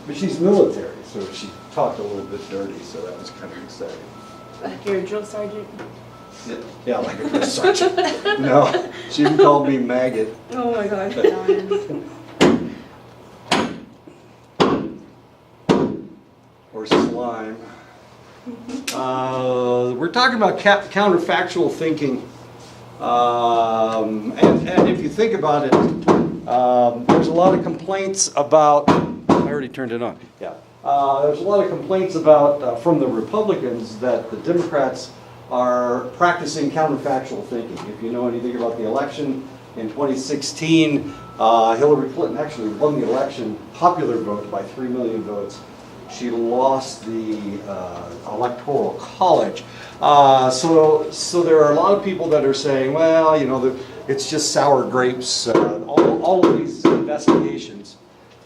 But she's military, so she talked a little bit dirty, so that was kind of exciting. Like you're a drill sergeant? Yeah, like a drill sergeant. No, she even called me maggot. Oh my gosh, Don. Or slime. We're talking about counterfactual thinking. And if you think about it, there's a lot of complaints about, I already turned it on, yeah. There's a lot of complaints about, from the Republicans, that the Democrats are practicing counterfactual thinking. If you know anything about the election in 2016, Hillary Clinton actually won the election, popular vote by 3 million votes. She lost the Electoral College. So there are a lot of people that are saying, well, you know, it's just sour grapes. All of these investigations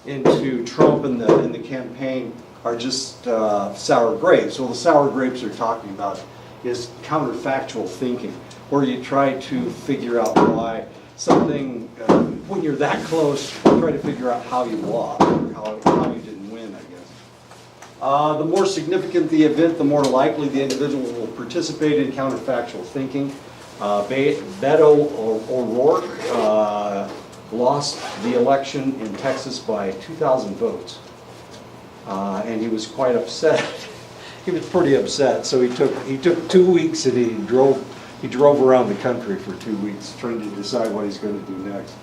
into Trump and the campaign are just sour grapes. Well, the sour grapes they're talking about is counterfactual thinking, where you try to figure out why something, when you're that close, try to figure out how you lost, or how you didn't win, I guess. The more significant the event, the more likely the individual will participate in counterfactual thinking. Beto O'Rourke lost the election in Texas by 2,000 votes, and he was quite upset. He was pretty upset, so he took 2 weeks and he drove around the country for 2 weeks trying to decide what he's going to do next.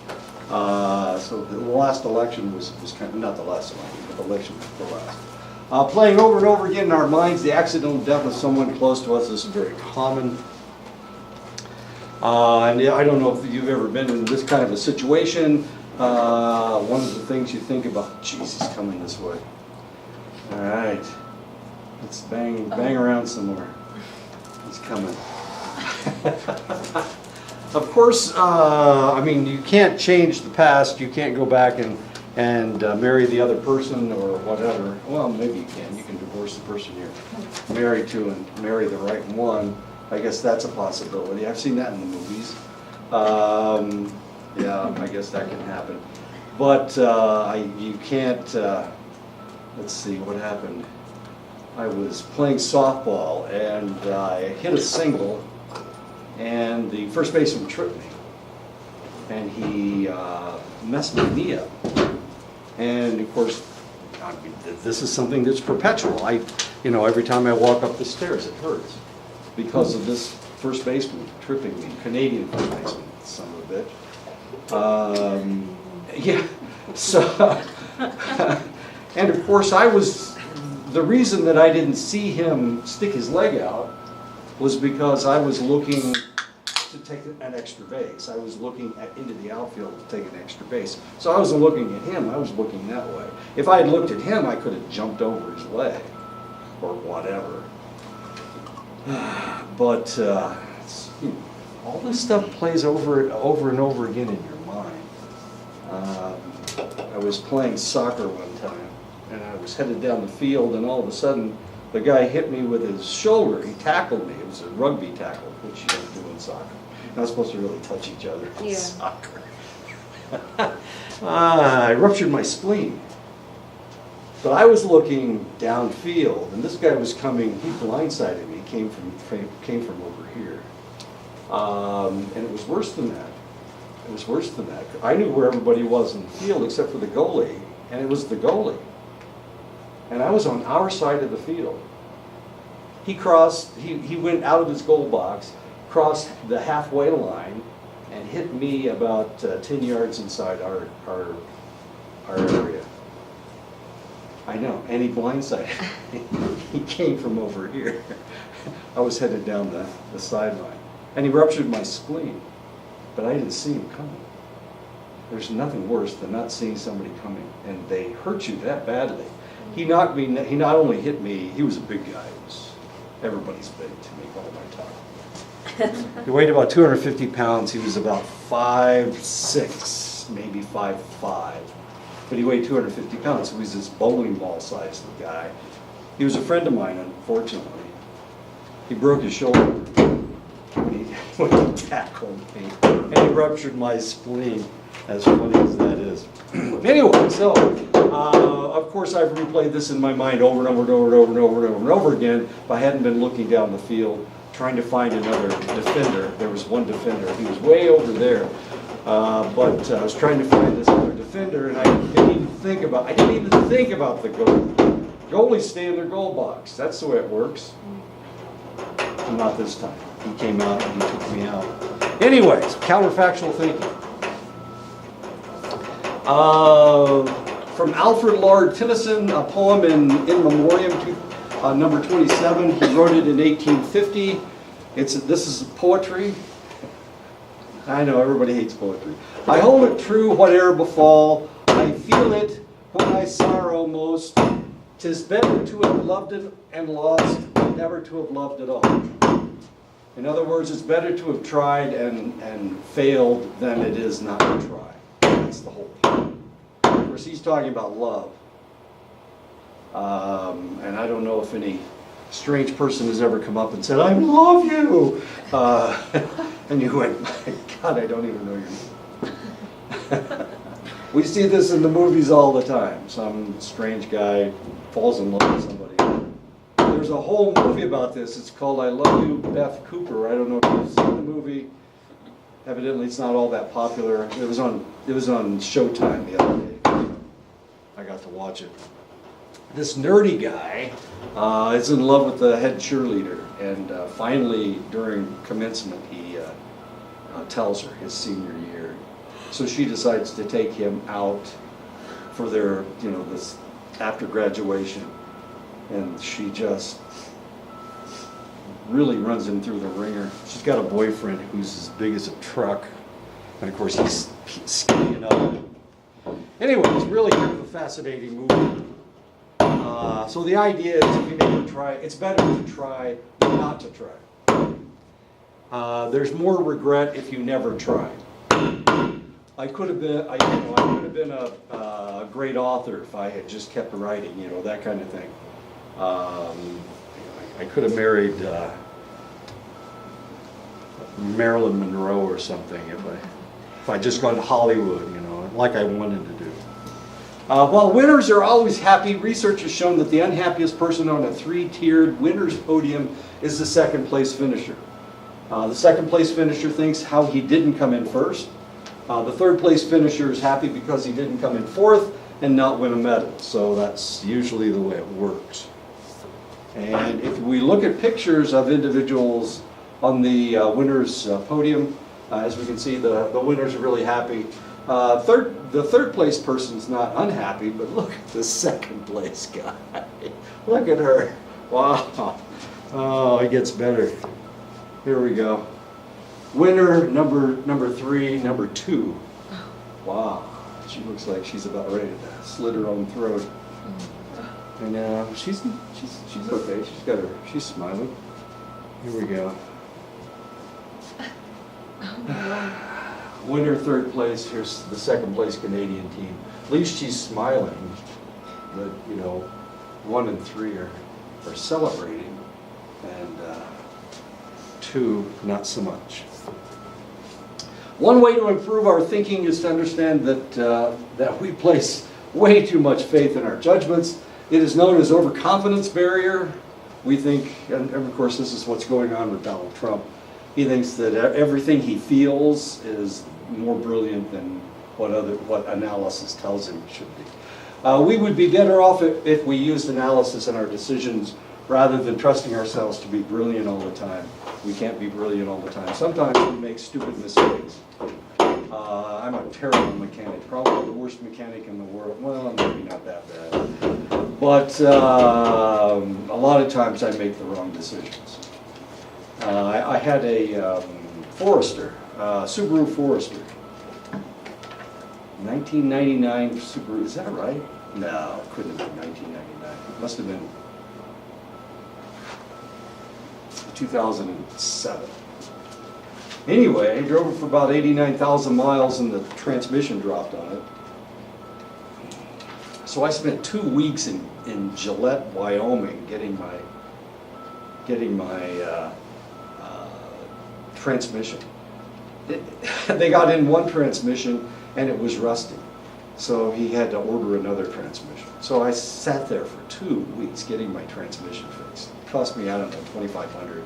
So the last election was kind of, not the last election, but the election before last. Playing over and over again in our minds the accidental death of someone close to us. This is very common. And I don't know if you've ever been in this kind of a situation. One of the things you think about, geez, he's coming this way. All right, let's bang around some more. He's coming. Of course, I mean, you can't change the past. You can't go back and marry the other person or whatever. Well, maybe you can. You can divorce the person you're married to and marry the right one. I guess that's a possibility. I've seen that in the movies. Yeah, I guess that can happen. But you can't, let's see what happened. I was playing softball and I hit a single and the first baseman tripped me. And he messed my knee up. And of course, I mean, this is something that's perpetual. Every time I walk up the stairs, it hurts because of this first baseman tripping me, Canadian first baseman, son of a bitch. Yeah, so, and of course the reason that I didn't see him stick his leg out was because I was looking to take an extra base. I was looking into the outfield to take an extra base. So I wasn't looking at him, I was looking that way. If I had looked at him, I could have jumped over his leg or whatever. But all this stuff plays over and over again in your mind. I was playing soccer one time, and I was headed down the field, and all of a sudden, the guy hit me with his shoulder. He tackled me. It was a rugby tackle, which you don't do in soccer. You're not supposed to really touch each other in soccer. I ruptured my spleen. But I was looking downfield, and this guy was coming. He blindsided me. He came from over here, and it was worse than that. It was worse than that. I knew where everybody was in the field except for the goalie, and it was the goalie. And I was on our side of the field. He went out of his goal box, crossed the halfway line, and hit me about 10 yards inside our area. I know, and he blindsided me. He came from over here. I was headed down the sideline. And he ruptured my spleen, but I didn't see him coming. There's nothing worse than not seeing somebody coming, and they hurt you that badly. He knocked me, he not only hit me, he was a big guy. Everybody's big to me, what am I talking? He weighed about 250 pounds. He was about 5'6", maybe 5'5". But he weighed 250 pounds, so he was this bowling ball sized guy. He was a friend of mine, unfortunately. He broke his shoulder when he tackled me, and he ruptured my spleen, as funny as that is. is. Anyway, so, of course, I've replayed this in my mind over and over and over and over and over and over and over again, if I hadn't been looking down the field, trying to find another defender. There was one defender. He was way over there. But I was trying to find this other defender, and I didn't even think about the goalie. Goalies stay in their goal box. That's the way it works. Not this time. He came out and he took me out. Anyways, counterfactual thinking. From Alfred Lord Tennyson, a poem in Memoriam, number 27. He wrote it in 1850. This is poetry. I know everybody hates poetry. I hold it true whate'er befall. I feel it when I sorrow most. 'Tis better to have loved it and lost than never to have loved at all. In other words, it's better to have tried and failed than it is not to try. That's the whole point. Of course, he's talking about love. And I don't know if any strange person has ever come up and said, I love you. And you went, my God, I don't even know your name. We see this in the movies all the time. Some strange guy falls in love with somebody. There's a whole movie about this. It's called I Love You, Beth Cooper. I don't know if you've seen the movie. Evidently, it's not all that popular. It was on Showtime the other day. I got to watch it. This nerdy guy is in love with the head cheerleader, and finally, during commencement, he tells her his senior year. So she decides to take him out for their, this after graduation, and she just really runs him through the ringer. She's got a boyfriend who's as big as a truck, and of course he's skinny enough. Anyway, it's really kind of a fascinating movie. So the idea is, if you never try, it's better to try than not to try. There's more regret if you never try. I could have been, I could have been a great author if I had just kept writing, that kind of thing. I could have married Marilyn Monroe or something if I just gone to Hollywood, like I wanted to do. While winners are always happy, research has shown that the unhappiest person on a three-tiered winner's podium is the second place finisher. The second place finisher thinks how he didn't come in first. The third place finisher is happy because he didn't come in fourth and not win a medal. So that's usually the way it works. And if we look at pictures of individuals on the winner's podium, as we can see, the winners are really happy. The third place person's not unhappy, but look at the second place guy. Look at her. Wow. Oh, it gets better. Here we go. Winner number 3, number 2. Wow. She looks like she's about ready to slit her own throat. And she's okay. She's smiling. Here we go. Winner, third place. Here's the second place Canadian team. At least she's smiling. But 1 and 3 are celebrating, and 2 not so much. One way to improve our thinking is to understand that we place way too much faith in our judgments. It is known as Overconfidence Barrier. We think, and of course this is what's going on with Donald Trump. He thinks that everything he feels is more brilliant than what analysis tells him it should be. We would be better off if we used analysis in our decisions rather than trusting ourselves to be brilliant all the time. We can't be brilliant all the time. Sometimes we make stupid mistakes. I'm a terrible mechanic, probably the worst mechanic in the world. Well, maybe not that bad. But a lot of times I make the wrong decisions. I had a Forester, Subaru Forester. 1999 Subaru, is that right? No, it couldn't have been 1999. It must have been 2007. Anyway, I drove it for about 89,000 miles and the transmission dropped on it. So I spent 2 weeks in Gillette, Wyoming, getting my transmission. They got in one transmission and it was rusty. So he had to order another transmission. So I sat there for 2 weeks getting my transmission fixed. It cost me, I don't know, $2,500,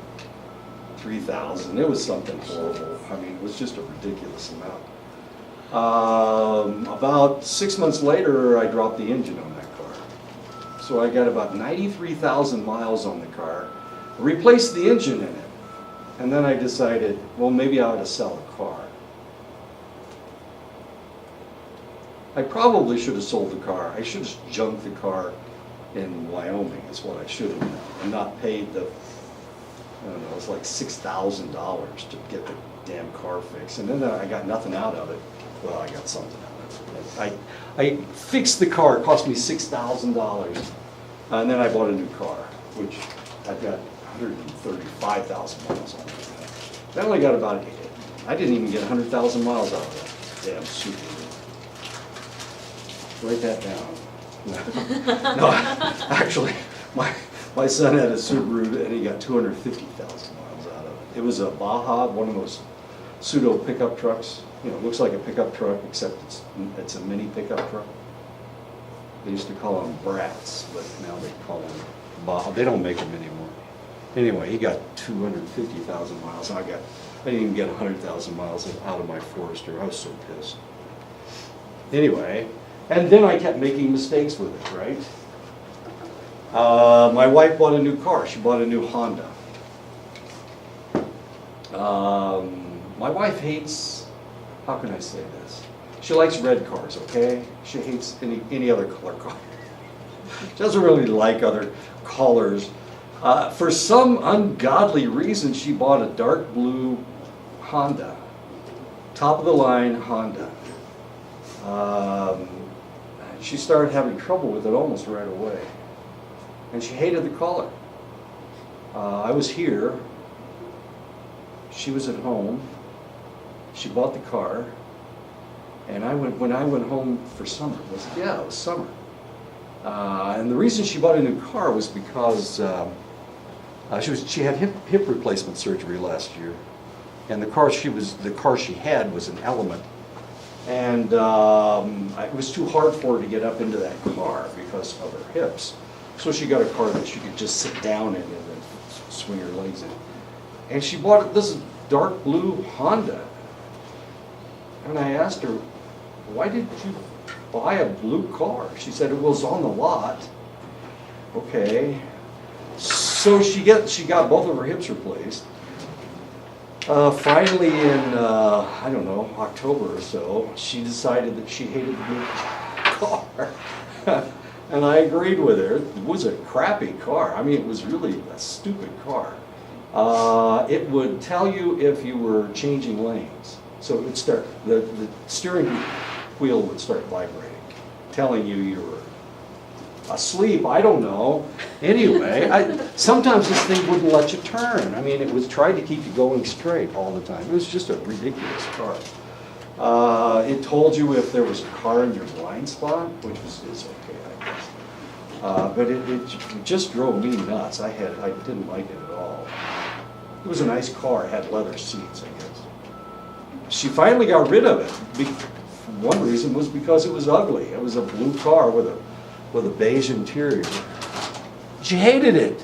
$3,000. It was something horrible. I mean, it was just a ridiculous amount. About 6 months later, I dropped the engine on that car. So I got about 93,000 miles on the car, replaced the engine in it, and then I decided, well, maybe I ought to sell the car. I probably should have sold the car. I should have junked the car in Wyoming, is what I should have done, and not paid the, I don't know, it was like $6,000 to get the damn car fixed. And then I got nothing out of it. Well, I got something out of it. I fixed the car, it cost me $6,000. And then I bought a new car, which I've got 135,000 miles on it. I only got about, I didn't even get 100,000 miles out of that damn Subaru. Write that down. No, actually, my son had a Subaru and he got 250,000 miles out of it. It was a Baja, one of those pseudo pickup trucks. You know, it looks like a pickup truck, except it's a mini pickup truck. They used to call them brats, but now they call them Baja. They don't make them anymore. Anyway, he got 250,000 miles. I didn't even get 100,000 miles out of my Forester. I was so pissed. Anyway, and then I kept making mistakes with it, right? My wife bought a new car. She bought a new Honda. My wife hates, how can I say this? She likes red cars, okay? She hates any other color car. She doesn't really like other colors. For some ungodly reason, she bought a dark blue Honda. Top of the line Honda. She started having trouble with it almost right away. And she hated the color. I was here. She was at home. She bought the car. And when I went home for summer, it was summer. And the reason she bought a new car was because she had hip replacement surgery last year. And the car she had was an Element. And it was too hard for her to get up into that car because of her hips. So she got a car that she could just sit down in and then swing her legs in. And she bought this dark blue Honda. And I asked her, why did you buy a blue car? She said it was on the lot. Okay. So she got both of her hips replaced. Finally in, I don't know, October or so, she decided that she hated the blue car. And I agreed with her. It was a crappy car. I mean, it was really a stupid car. It would tell you if you were changing lanes. So it would start, the steering wheel would start vibrating, telling you were asleep, I don't know. Anyway, sometimes this thing wouldn't let you turn. I mean, it was trying to keep you going straight all the time. It was just a ridiculous car. It told you if there was a car in your blind spot, which is okay, I guess. But it just drove me nuts. I didn't like it at all. It was a nice car. It had leather seats, I guess. She finally got rid of it. One reason was because it was ugly. It was a blue car with a beige interior. She hated it.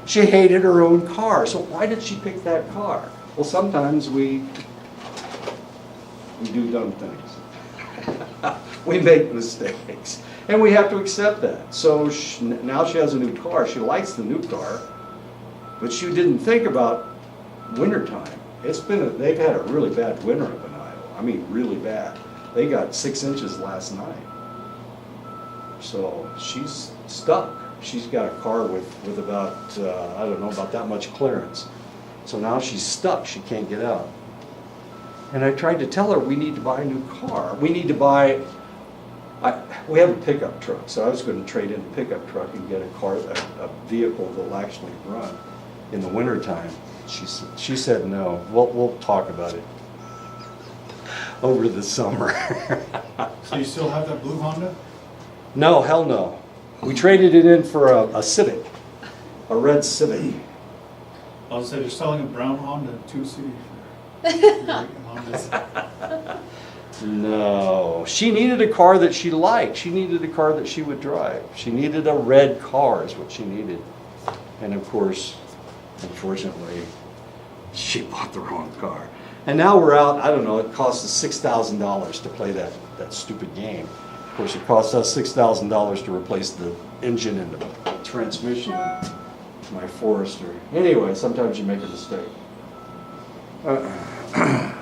She hated her own car. So why did she pick that car? Well, sometimes we do dumb things. We make mistakes. And we have to accept that. So now she has a new car. She likes the new car. But she didn't think about wintertime. They've had a really bad winter up in Iowa. I mean, really bad. They got 6 inches last night. So she's stuck. She's got a car with about, I don't know, about that much clearance. So now she's stuck. She can't get out. And I tried to tell her we need to buy a new car. We need to buy, we have a pickup truck. So I was going to trade in a pickup truck and get a vehicle that will actually run in the wintertime. She said no. We'll talk about it over the summer. So you still have that blue Honda? No, hell no. We traded it in for a Civic, a red Civic. I was saying they're selling a brown Honda 2 City. No, she needed a car that she liked. She needed a car that she would drive. She needed a red car is what she needed. And of course, unfortunately, she bought the wrong car. And now we're out, I don't know, it costs us $6,000 to play that stupid game. Of course, it costs us $6,000 to replace the engine and the transmission in my Forester. Anyway, sometimes you make a mistake.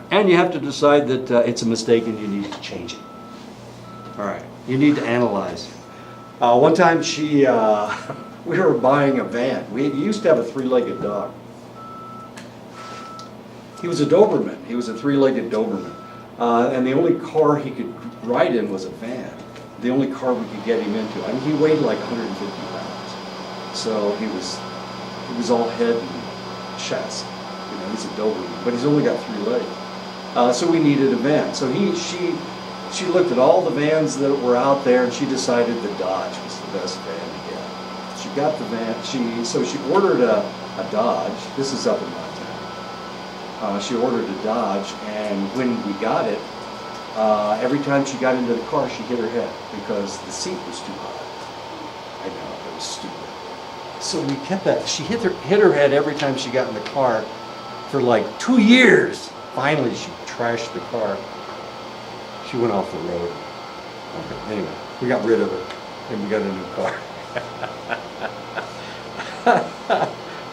And you have to decide that it's a mistake and you need to change it. All right, you need to analyze. One time we were buying a van. We used to have a three-legged dog. He was a Doberman. He was a three-legged Doberman. And the only car he could ride in was a van. The only car we could get him into. I mean, he weighed like 150 pounds. So he was all head and chest. You know, he's a Doberman, but he's only got 3 legs. So we needed a van. So she looked at all the vans that were out there, and she decided the Dodge was the best van to get. She got the van. So she ordered a Dodge. This is up in Montana. She ordered a Dodge, and when we got it, every time she got into the car, she hit her head because the seat was too high. I know, it was stupid. So we kept that. She hit her head every time she got in the car for like 2 years. Finally, she trashed the car. She went off the road. Okay, anyway, we got rid of it, and we got a new car.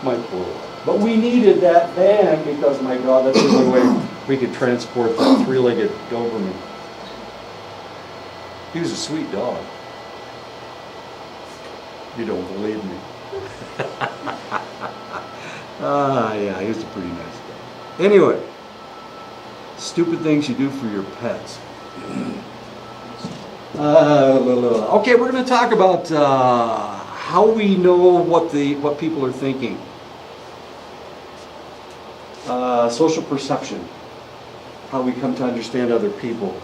My poor wife. But we needed that van because, my God, that's the only way we could transport that three-legged Doberman. He was a sweet dog. You don't believe me. Yeah, he was a pretty nice dog. Anyway, stupid things you do for your pets. Okay, we're going to talk about how we know what people are thinking. Social perception, how we come to understand other people.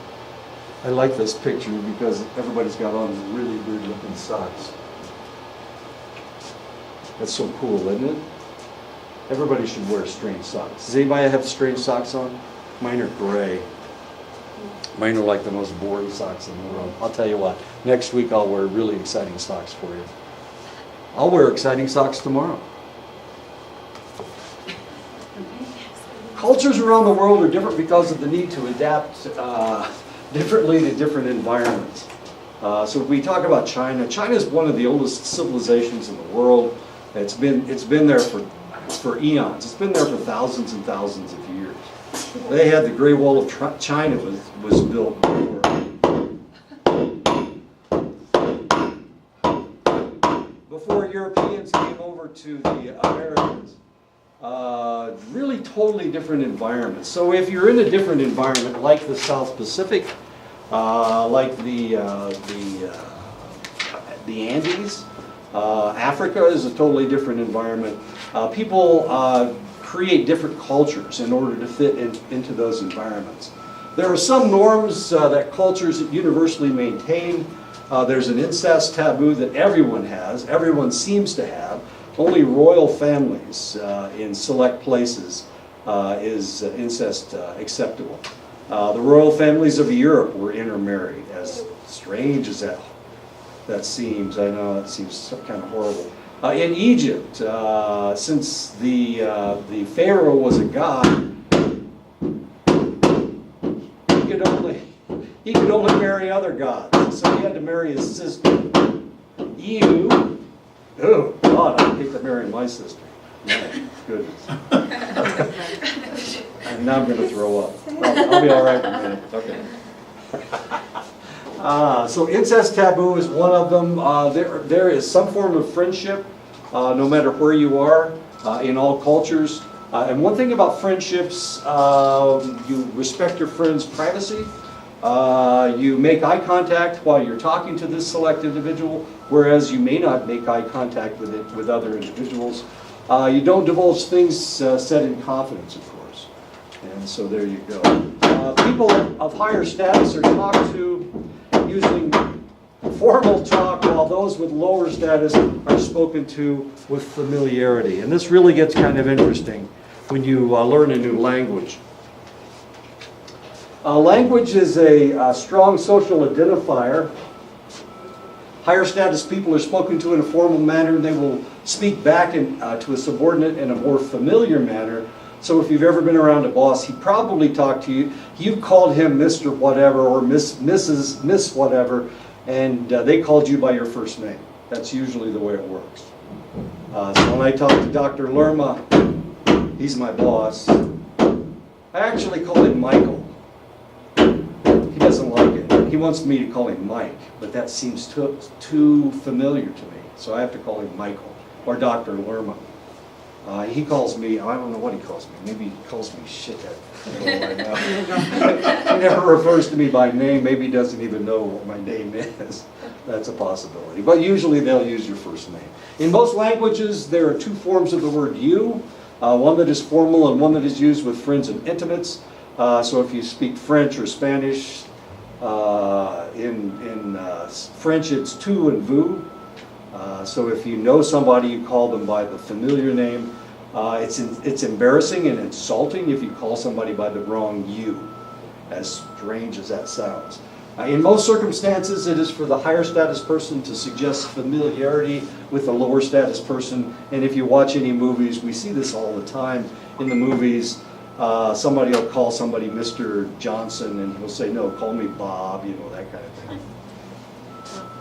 I like this picture because everybody's got on really weird looking socks. That's so cool, isn't it? Everybody should wear strange socks. Does anybody have strange socks on? Mine are gray. Mine are like the most boring socks in the world. I'll tell you what, next week I'll wear really exciting socks for you. I'll wear exciting socks tomorrow. Cultures around the world are different because of the need to adapt differently to different environments. So we talk about China. China is one of the oldest civilizations in the world. It's been there for eons. It's been there for thousands and thousands of years. They had the Great Wall of China was built before Europeans came over to the Americans. Really totally different environments. So if you're in a different environment like the South Pacific, like the Andes, Africa is a totally different environment. People create different cultures in order to fit into those environments. There are some norms that cultures universally maintain. There's an incest taboo that everyone has, everyone seems to have. Only royal families in select places is incest acceptable. The royal families of Europe were intermarried, as strange as that seems. I know that seems kind of horrible. In Egypt, since the pharaoh was a god, he could only marry other gods, so he had to marry his sister. Oh, God, I'd hate to marry my sister. My goodness. And now I'm going to throw up. I'll be all right in a minute. Okay. So incest taboo is one of them. There is some form of friendship, no matter where you are, in all cultures. And one thing about friendships, you respect your friend's privacy. You make eye contact while you're talking to this select individual, whereas you may not make eye contact with other individuals. You don't divulge things said in confidence, of course. And so there you go. People of higher status are talked to using formal talk, while those with lower status are spoken to with familiarity. And this really gets kind of interesting when you learn a new language. Language is a strong social identifier. Higher status people are spoken to in a formal manner, and they will speak back to a subordinate in a more familiar manner. So if you've ever been around a boss, he probably talked to you. You've called him Mr. Whatever or Miss Whatever, and they called you by your first name. That's usually the way it works. So when I talk to Dr. Lerma, he's my boss. I actually call him Michael. He doesn't like it. He wants me to call him Mike, but that seems too familiar to me. So I have to call him Michael or Dr. Lerma. He calls me, I don't know what he calls me. Maybe he calls me shithead. I don't know. He never refers to me by name. Maybe he doesn't even know what my name is. That's a possibility. But usually they'll use your first name. In most languages, there are two forms of the word you. One that is formal and one that is used with friends and intimates. So if you speak French or Spanish, in French it's tu and vous. So if you know somebody, you call them by the familiar name. It's embarrassing and insulting if you call somebody by the wrong you, as strange as that sounds. In most circumstances, it is for the higher status person to suggest familiarity with a lower status person. And if you watch any movies, we see this all the time in the movies. Somebody will call somebody Mr. Johnson, and he'll say, no, call me Bob, you know, that kind of thing.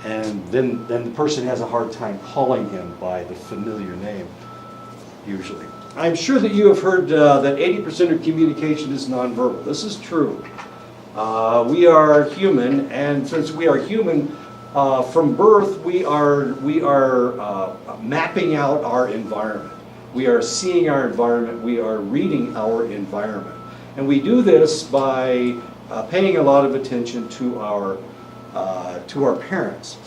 And then the person has a hard time calling him by the familiar name, usually. I'm sure that you have heard that 80% of communication is nonverbal. This is true. We are human, and since we are human, from birth, we are mapping out our environment. We are seeing our environment. We are reading our environment. And we do this by paying a lot of attention to our parents.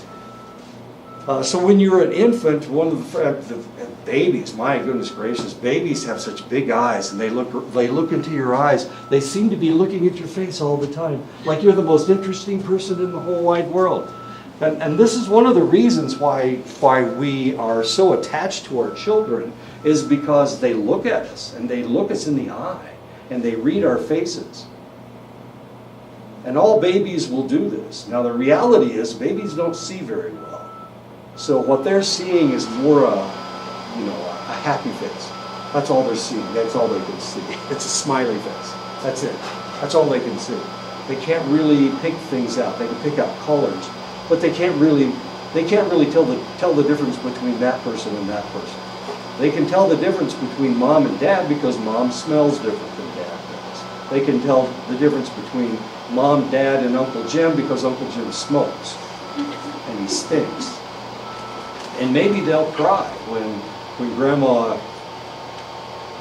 So when you're an infant, one of the babies, my goodness gracious, babies have such big eyes, and they look into your eyes. They seem to be looking at your face all the time, like you're the most interesting person in the whole wide world. And this is one of the reasons why we are so attached to our children, is because they look at us, and they look us in the eye, and they read our faces. And all babies will do this. Now the reality is babies don't see very well. So what they're seeing is more a happy face. That's all they're seeing. That's all they can see. It's a smiley face. That's it. That's all they can see. They can't really pick things out. They can pick out colors, but they can't really tell the difference between that person and that person. They can tell the difference between mom and dad because mom smells different than dad does. They can tell the difference between mom, dad, and Uncle Jim because Uncle Jim smokes and he stinks. And maybe they'll cry when Grandma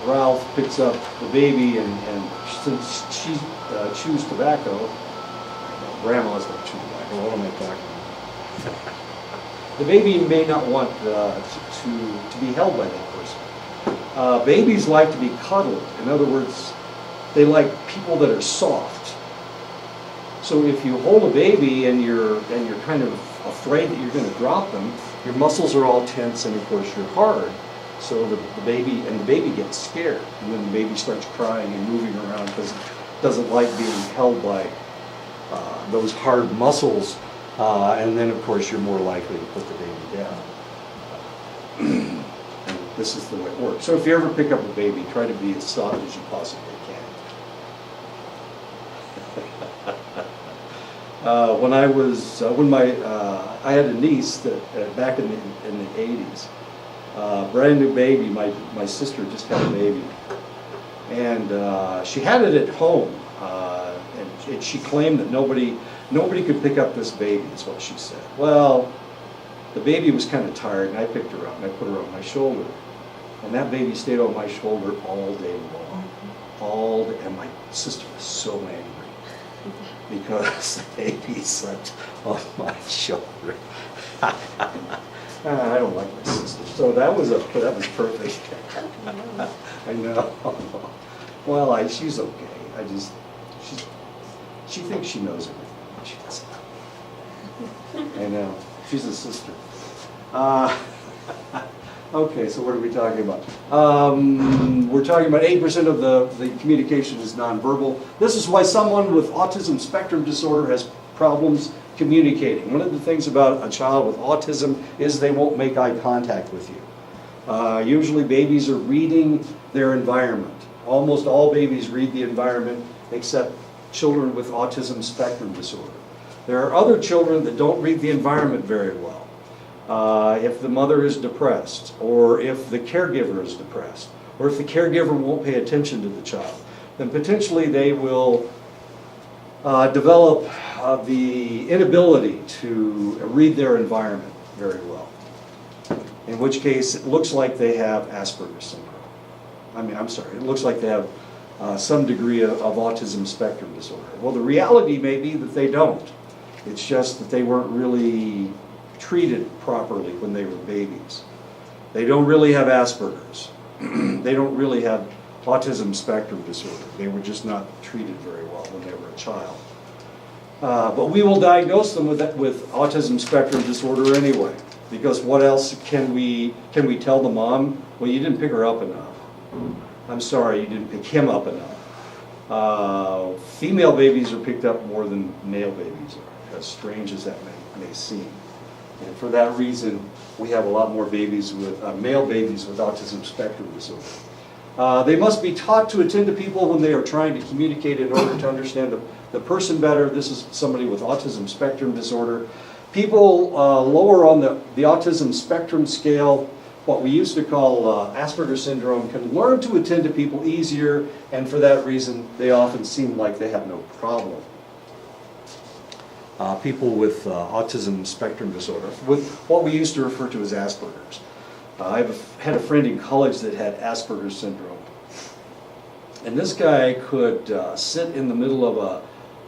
Ralph picks up the baby, and since she chews tobacco, Grandma's going to chew tobacco. What am I talking about? The baby may not want to be held by that person. Babies like to be cuddled. In other words, they like people that are soft. So if you hold a baby and you're kind of afraid that you're going to drop them, your muscles are all tense, and of course you're hard. So the baby gets scared, and then the baby starts crying and moving around because it doesn't like being held by those hard muscles. And then of course you're more likely to put the baby down. And this is the way it works. So if you ever pick up a baby, try to be as soft as you possibly can. I had a niece that back in the 80s, brand new baby. My sister just had a baby, and she had it at home, and she claimed that nobody could pick up this baby. Is what she said. Well, the baby was kind of tired, and I picked her up and I put her on my shoulder, and that baby stayed on my shoulder all day long, and my sister was so angry. Because the baby slept on my shoulder. I don't like my sister, so that was perfect. I know. Well, she's okay. She thinks she knows everything. She doesn't. I know. She's a sister. Okay, so what are we talking about? We're talking about 8% of the communication is nonverbal. This is why someone with autism spectrum disorder has problems communicating. One of the things about a child with autism is they won't make eye contact with you. Usually babies are reading their environment. Almost all babies read the environment except children with autism spectrum disorder. There are other children that don't read the environment very well. If the mother is depressed, or if the caregiver is depressed, or if the caregiver won't pay attention to the child, then potentially they will develop the inability to read their environment very well. In which case, it looks like they have Asperger's syndrome. It looks like they have some degree of autism spectrum disorder. Well, the reality may be that they don't. It's just that they weren't really treated properly when they were babies. They don't really have Asperger's. They don't really have autism spectrum disorder. They were just not treated very well when they were a child. But we will diagnose them with autism spectrum disorder anyway, because what else can we tell the mom? Well, you didn't pick her up enough. I'm sorry, you didn't pick him up enough. Female babies are picked up more than male babies are, as strange as that may seem. And for that reason, we have a lot more babies male babies with autism spectrum disorder. They must be taught to attend to people when they are trying to communicate in order to understand the person better. This is somebody with autism spectrum disorder. People lower on the autism spectrum scale, what we used to call Asperger's syndrome, can learn to attend to people easier, and for that reason, they often seem like they have no problem. People with autism spectrum disorder, with what we used to refer to as Asperger's. I've had a friend in college that had Asperger's syndrome, and this guy could sit in the middle of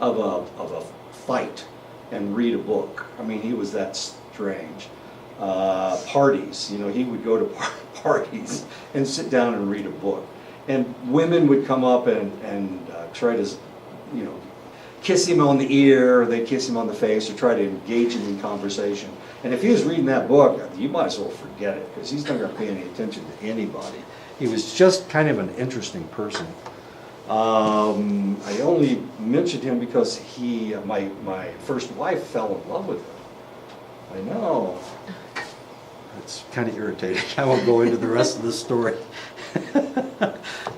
a fight and read a book. I mean, he was that strange. Parties, he would go to parties and sit down and read a book, and women would come up and try to, kiss him on the ear, they'd kiss him on the face, or try to engage him in conversation. And if he was reading that book, you might as well forget it, because he's not going to pay any attention to anybody. He was just kind of an interesting person. I only mentioned him because my first wife fell in love with him. I know. It's kind of irritating. I won't go into the rest of the story.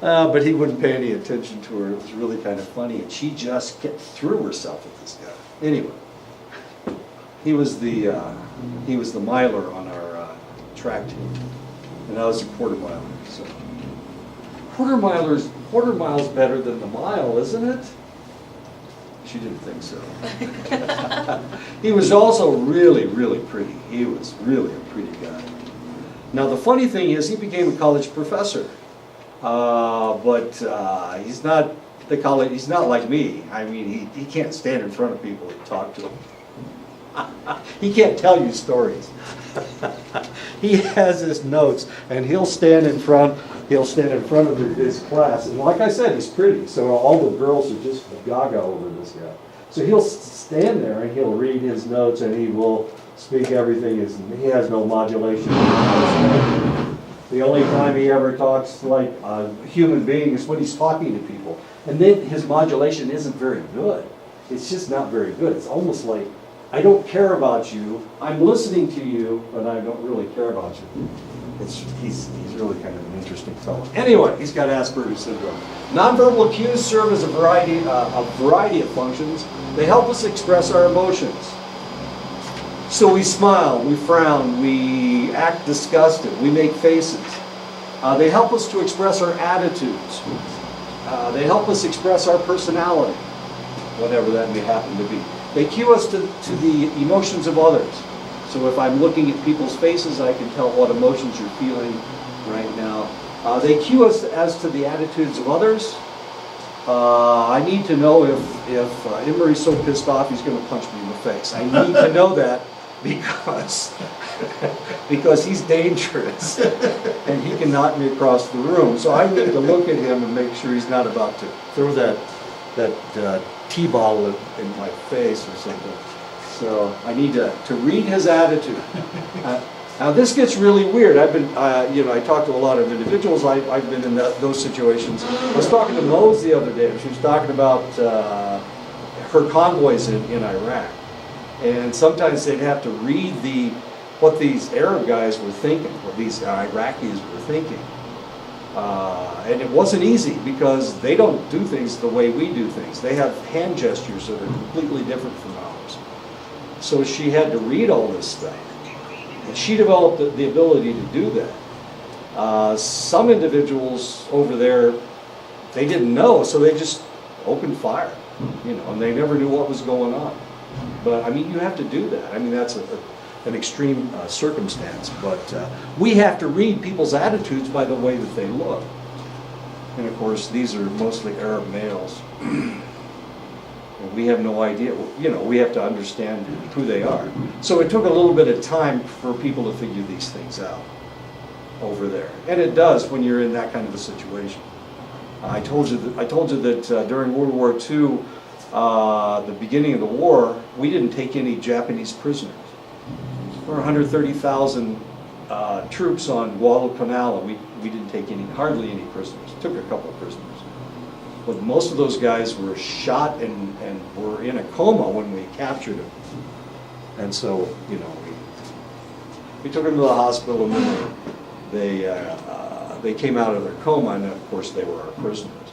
But he wouldn't pay any attention to her. It was really kind of funny, and she just threw herself at this guy. Anyway, he was the miler on our track team, and I was a quarter miler. So quarter mile's better than the mile, isn't it? She didn't think so. He was also really, really pretty. He was really a pretty guy. Now the funny thing is, he became a college professor, but he's not he's not like me. I mean, he can't stand in front of people and talk to them. He can't tell you stories. He has his notes, and he'll stand in front of his class, and like I said, he's pretty, so all the girls are just gaga over this guy. So he'll stand there and he'll read his notes, and he will speak everything. He has no modulation. The only time he ever talks like a human being is when he's talking to people, and then his modulation isn't very good. It's just not very good. It's almost like, I don't care about you, I'm listening to you, but I don't really care about you. He's really kind of an interesting fellow. Anyway, he's got Asperger's syndrome. Nonverbal cues serve as a variety of functions. They help us express our emotions. So we smile, we frown, we act disgusted, we make faces. They help us to express our attitudes. They help us express our personality, whatever that may happen to be. They cue us to the emotions of others. So if I'm looking at people's faces, I can tell what emotions you're feeling right now. They cue us as to the attitudes of others. I need to know if Emery's so pissed off he's going to punch me in the face. I need to know that because he's dangerous and he can knock me across the room. So I need to look at him and make sure he's not about to throw that T-ball in my face or something. So I need to read his attitude. Now this gets really weird. I've been, I talked to a lot of individuals. I've been in those situations. I was talking to Mose the other day. She was talking about her convoys in Iraq, and sometimes they'd have to read what these Arab guys were thinking, what these Iraqis were thinking, and it wasn't easy because they don't do things the way we do things. They have hand gestures that are completely different from ours. So she had to read all this stuff. And she developed the ability to do that. Some individuals over there, they didn't know, so they just opened fire, and they never knew what was going on. But I mean, you have to do that. I mean, that's an extreme circumstance. But we have to read people's attitudes by the way that they look. And of course, these are mostly Arab males. And we have no idea, we have to understand who they are. So it took a little bit of time for people to figure these things out over there. And it does when you're in that kind of a situation. I told you that during World War II, the beginning of the war, we didn't take any Japanese prisoners. There were 130,000 troops on Guadalcanal, and we didn't take hardly any prisoners. Took a couple of prisoners. But most of those guys were shot and were in a coma when we captured them. And so, we took them to the hospital, and then they came out of their coma, and of course they were our prisoners.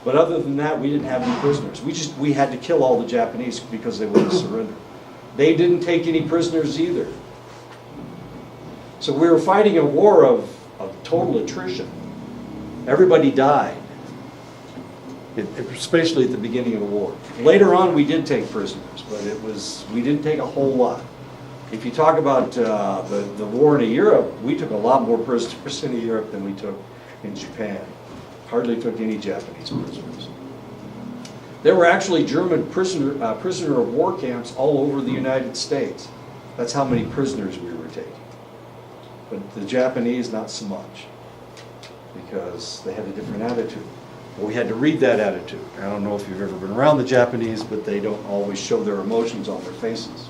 But other than that, we didn't have any prisoners. We had to kill all the Japanese because they wouldn't surrender. They didn't take any prisoners either. So we were fighting a war of total attrition. Everybody died. Especially at the beginning of the war. Later on, we did take prisoners, but we didn't take a whole lot. If you talk about the war in Europe, we took a lot more prisoners in Europe than we took in Japan. Hardly took any Japanese prisoners. There were actually German prisoner of war camps all over the United States. That's how many prisoners we were taking. But the Japanese, not so much, because they had a different attitude. We had to read that attitude. I don't know if you've ever been around the Japanese, but they don't always show their emotions on their faces.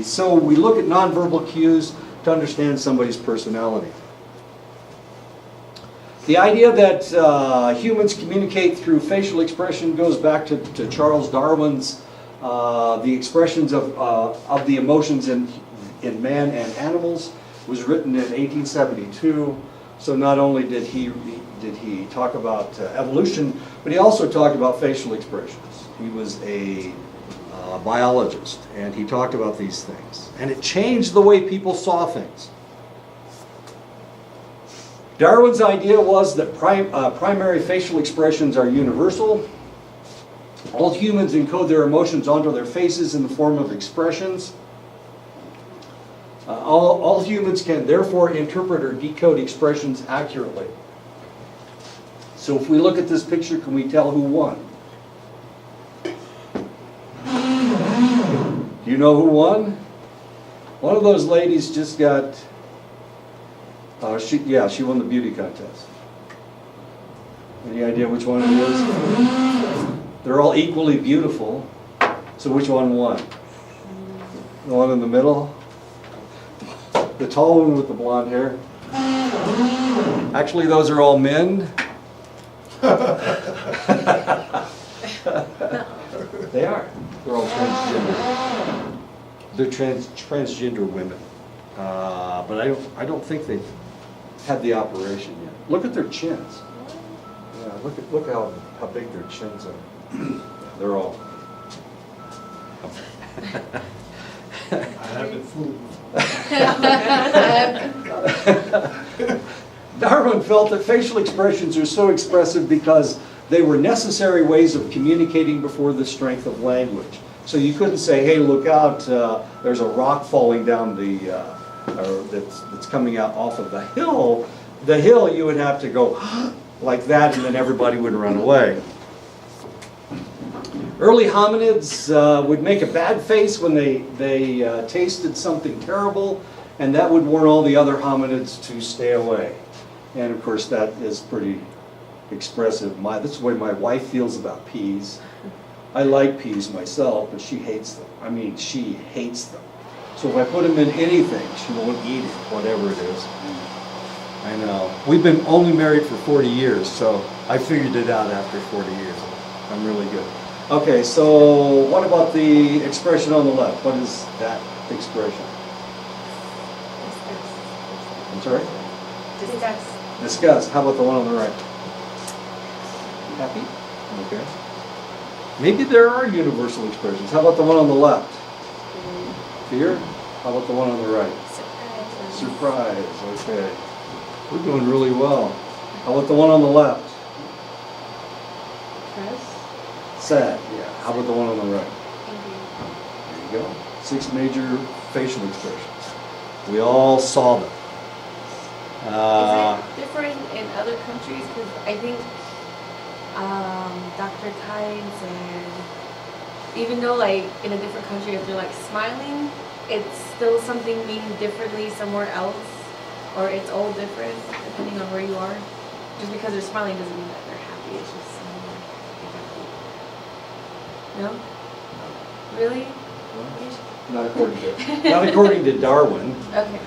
So we look at nonverbal cues to understand somebody's personality. The idea that humans communicate through facial expression goes back to Charles Darwin's the expressions of the emotions in man and animals. It was written in 1872. So not only did he talk about evolution, but he also talked about facial expressions. He was a biologist, and he talked about these things. And it changed the way people saw things. Darwin's idea was that primary facial expressions are universal. All humans encode their emotions onto their faces in the form of expressions. All humans can therefore interpret or decode expressions accurately. So if we look at this picture, can we tell who won? Do you know who won? One of those ladies just got, she won the beauty contest. Any idea which one it is? They're all equally beautiful. So which one won? The one in the middle? The tall one with the blonde hair? Actually, those are all men. They are. They're all transgender. They're transgender women. But I don't think they've had the operation yet. Look at their chins. Yeah, look how big their chins are. Yeah, they're all. I have been fooled. Darwin felt that facial expressions are so expressive because they were necessary ways of communicating before the strength of language. So you couldn't say, hey, look out, there's a rock falling down that's coming out off of the hill. The hill, you would have to go like that, and then everybody would run away. Early hominids would make a bad face when they tasted something terrible, and that would warn all the other hominids to stay away. And of course, that is pretty expressive. That's the way my wife feels about peas. I like peas myself, but she hates them. I mean, she hates them. So if I put them in anything, she won't eat it, whatever it is. I know. We've been only married for 40 years, so I figured it out after 40 years. I'm really good. Okay, so what about the expression on the left? What is that expression? I'm sorry? Discuss. Disgust. How about the one on the right? Happy? Okay. Maybe there are universal expressions. How about the one on the left? Fear? How about the one on the right? Surprise. Okay. We're doing really well. How about the one on the left? Sad. Yeah. How about the one on the right? There you go. 6 major facial expressions. We all saw them. Is it different in other countries? Because I think Dr. Kai said, even though like in a different country, if they're like smiling, it's still something meaning differently somewhere else, or it's all different depending on where you are. Just because they're smiling doesn't mean that they're happy. It's just something different. No? Really? Not according to Darwin. Okay.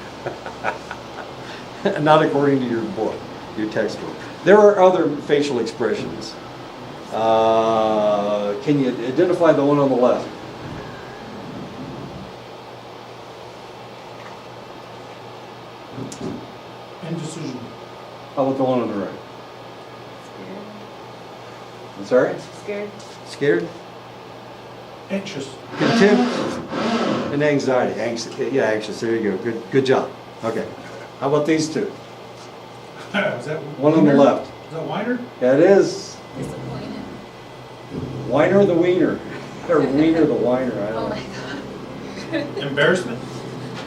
Not according to your book, your textbook. There are other facial expressions. Can you identify the one on the left? Indecision. How about the one on the right? Scared. I'm sorry? Scared. Scared? Anxious. Contempt and anxiety. Anxious. There you go. Good job. Okay. How about these two? Is that One on the Wiener? left. Is that Weiner? Yeah, it is. Disappointed. Whiner the wiener. Or wiener the whiner. I Oh don't my know. god. Embarrassment?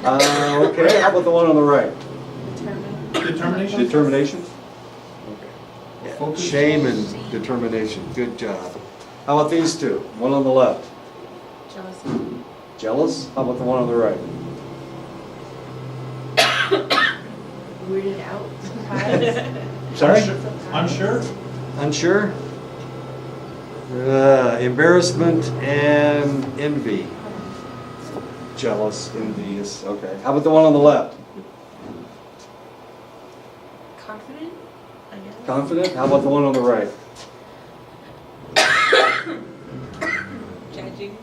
Okay. How about the one on the right? Determined. Determination? Determination? Okay. Focus? Shame and determination. Good job. How about these two? One on the left. Jealousy. Jealous? How about the one on the right? Weirded out. Surprised. Sorry? Unsure? Unsure? Embarrassment and envy. Jealous, envious. Okay. How about the one on the left? Confident, I guess. Confident? How about the one on the right? Judging.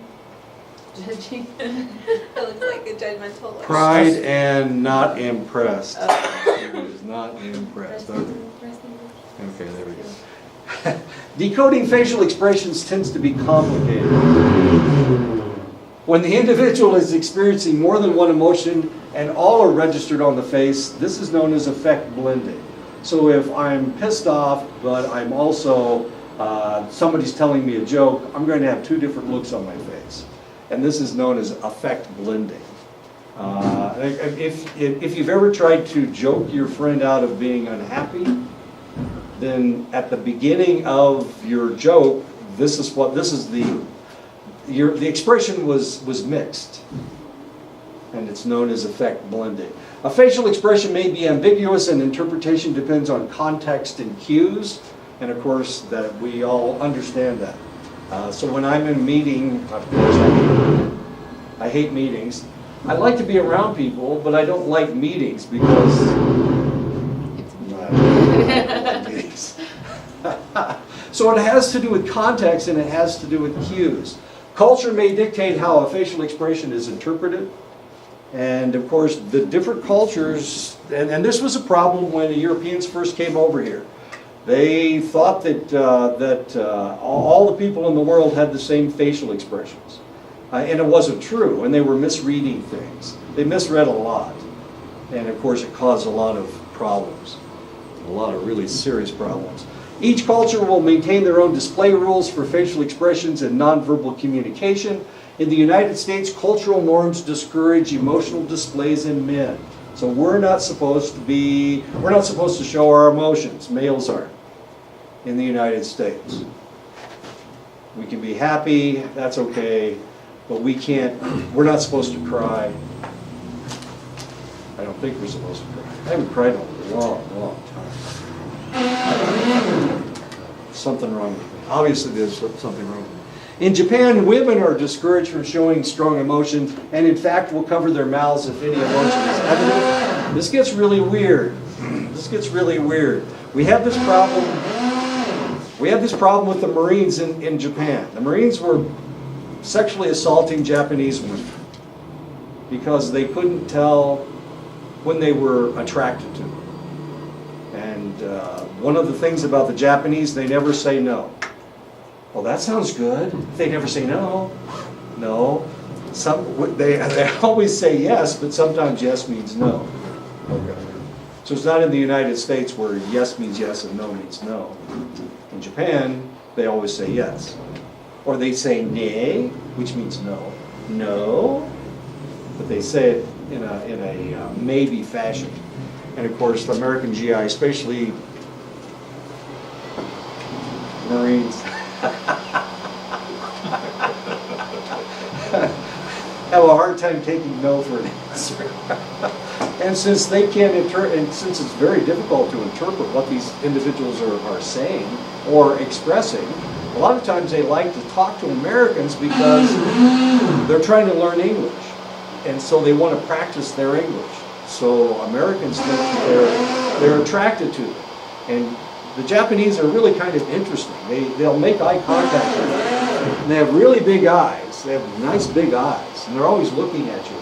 Judging. It looks like a judgmental one. Pride and not impressed. Oh. He was not impressed. Okay. Resting. Okay, there we go. Decoding facial expressions tends to be complicated. When the individual is experiencing more than one emotion and all are registered on the face, this is known as affect blending. So if I'm pissed off, but I'm also, somebody's telling me a joke, I'm going to have 2 different looks on my face. And this is known as affect blending. If you've ever tried to joke your friend out of being unhappy, then at the beginning of your joke, the expression was mixed, and it's known as affect blending. A facial expression may be ambiguous, and interpretation depends on context and cues, and of course that we all understand that. So when I'm in a meeting, of course I hate meetings. I like to be around people, but I don't like meetings because I don't like meetings. So it has to do with context and it has to do with cues. Culture may dictate how a facial expression is interpreted. And of course, the different cultures, and this was a problem when the Europeans first came over here. They thought that all the people in the world had the same facial expressions. And it wasn't true, and they were misreading things. They misread a lot. And of course, it caused a lot of problems, a lot of really serious problems. Each culture will maintain their own display rules for facial expressions and nonverbal communication. In the United States, cultural norms discourage emotional displays in men. So we're not supposed to show our emotions. Males aren't in the United States. We can be happy, that's okay, but we're not supposed to cry. I don't think we're supposed to cry. I haven't cried in a long time. Something wrong with me. Obviously there's something wrong with me. In Japan, women are discouraged from showing strong emotion and in fact will cover their mouths if any emotion is evident. This gets really weird. This gets really weird. We have this problem with the Marines in Japan. The Marines were sexually assaulting Japanese women because they couldn't tell when they were attracted to them. And one of the things about the Japanese, they never say no. Well, that sounds good. They never say no. No. They always say yes, but sometimes yes means no. Okay. So it's not in the United States where yes means yes and no means no. In Japan, they always say yes. Or they say nay, which means no. No. But they say it in a maybe fashion. And of course, the American GI, especially Marines, have a hard time taking no for an answer. And since they can't and since it's very difficult to interpret what these individuals are saying or expressing, a lot of times they like to talk to Americans because they're trying to learn English. And so they want to practice their English. So Americans think that they're attracted to them. And the Japanese are really kind of interesting. They'll make eye contact with you. And they have really big eyes. They have nice big eyes. And they're always looking at you,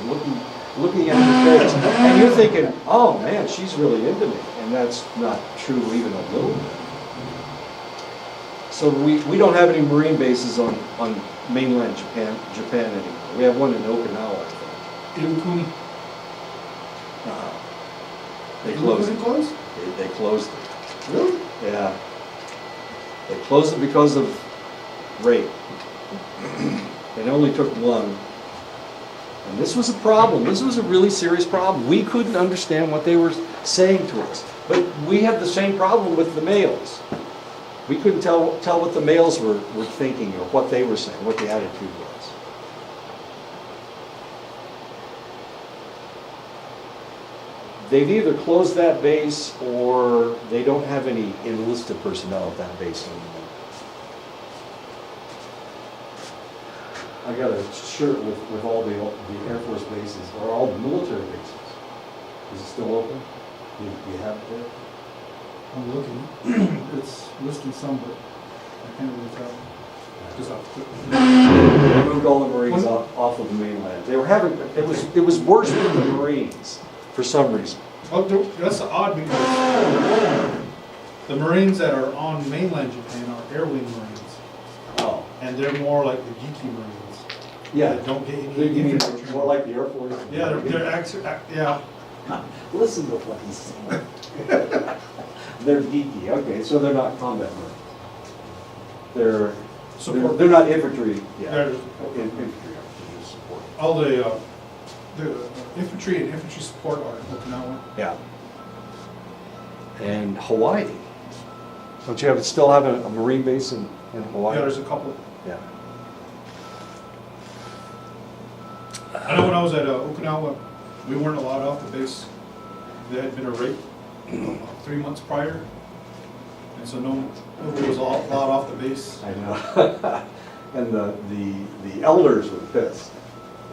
looking at your face. And you're thinking, oh man, she's really into me. And that's not true even a little bit. So we don't have any Marine bases on mainland Japan anymore. We have one in Okinawa, I think. Iwakuni. They closed it. Closed? They closed it. Really? Yeah. They closed it because of rape. They only took one. And this was a problem. This was a really serious problem. We couldn't understand what they were saying to us. But we had the same problem with the males. We couldn't tell what the males were thinking or what they were saying, what the attitude was. They've either closed that base or they don't have any enlisted personnel at that base anymore. I got a shirt with all the Air Force bases, or all the military bases. Is it still open? You have it there? I'm looking. It's listing some, but I can't really tell. Just off the They moved all the Marines off of the mainland. They were having, it was worse with the Marines for some reason. Oh, that's odd because the Marines that are on mainland Japan are Air Wing Marines. Oh. And they're more like the geeky Marines. Yeah. That don't get You any mean infantry. more like the Air Force? Yeah, they're actually, yeah. Listen to what he's saying. They're geeky, okay, so they're not combat Marines. Support. They're not infantry, yeah. They're- Infantry, they're just support. All the infantry and infantry support are in Okinawa. Yeah. And Hawaii. Don't you still have a Marine base in Hawaii? Yeah, there's a couple. Yeah. I know when I was at Okinawa, we weren't allowed off the base. There had been a rape 3 months prior, and so nobody was allowed off the base. I know. And the elders were pissed,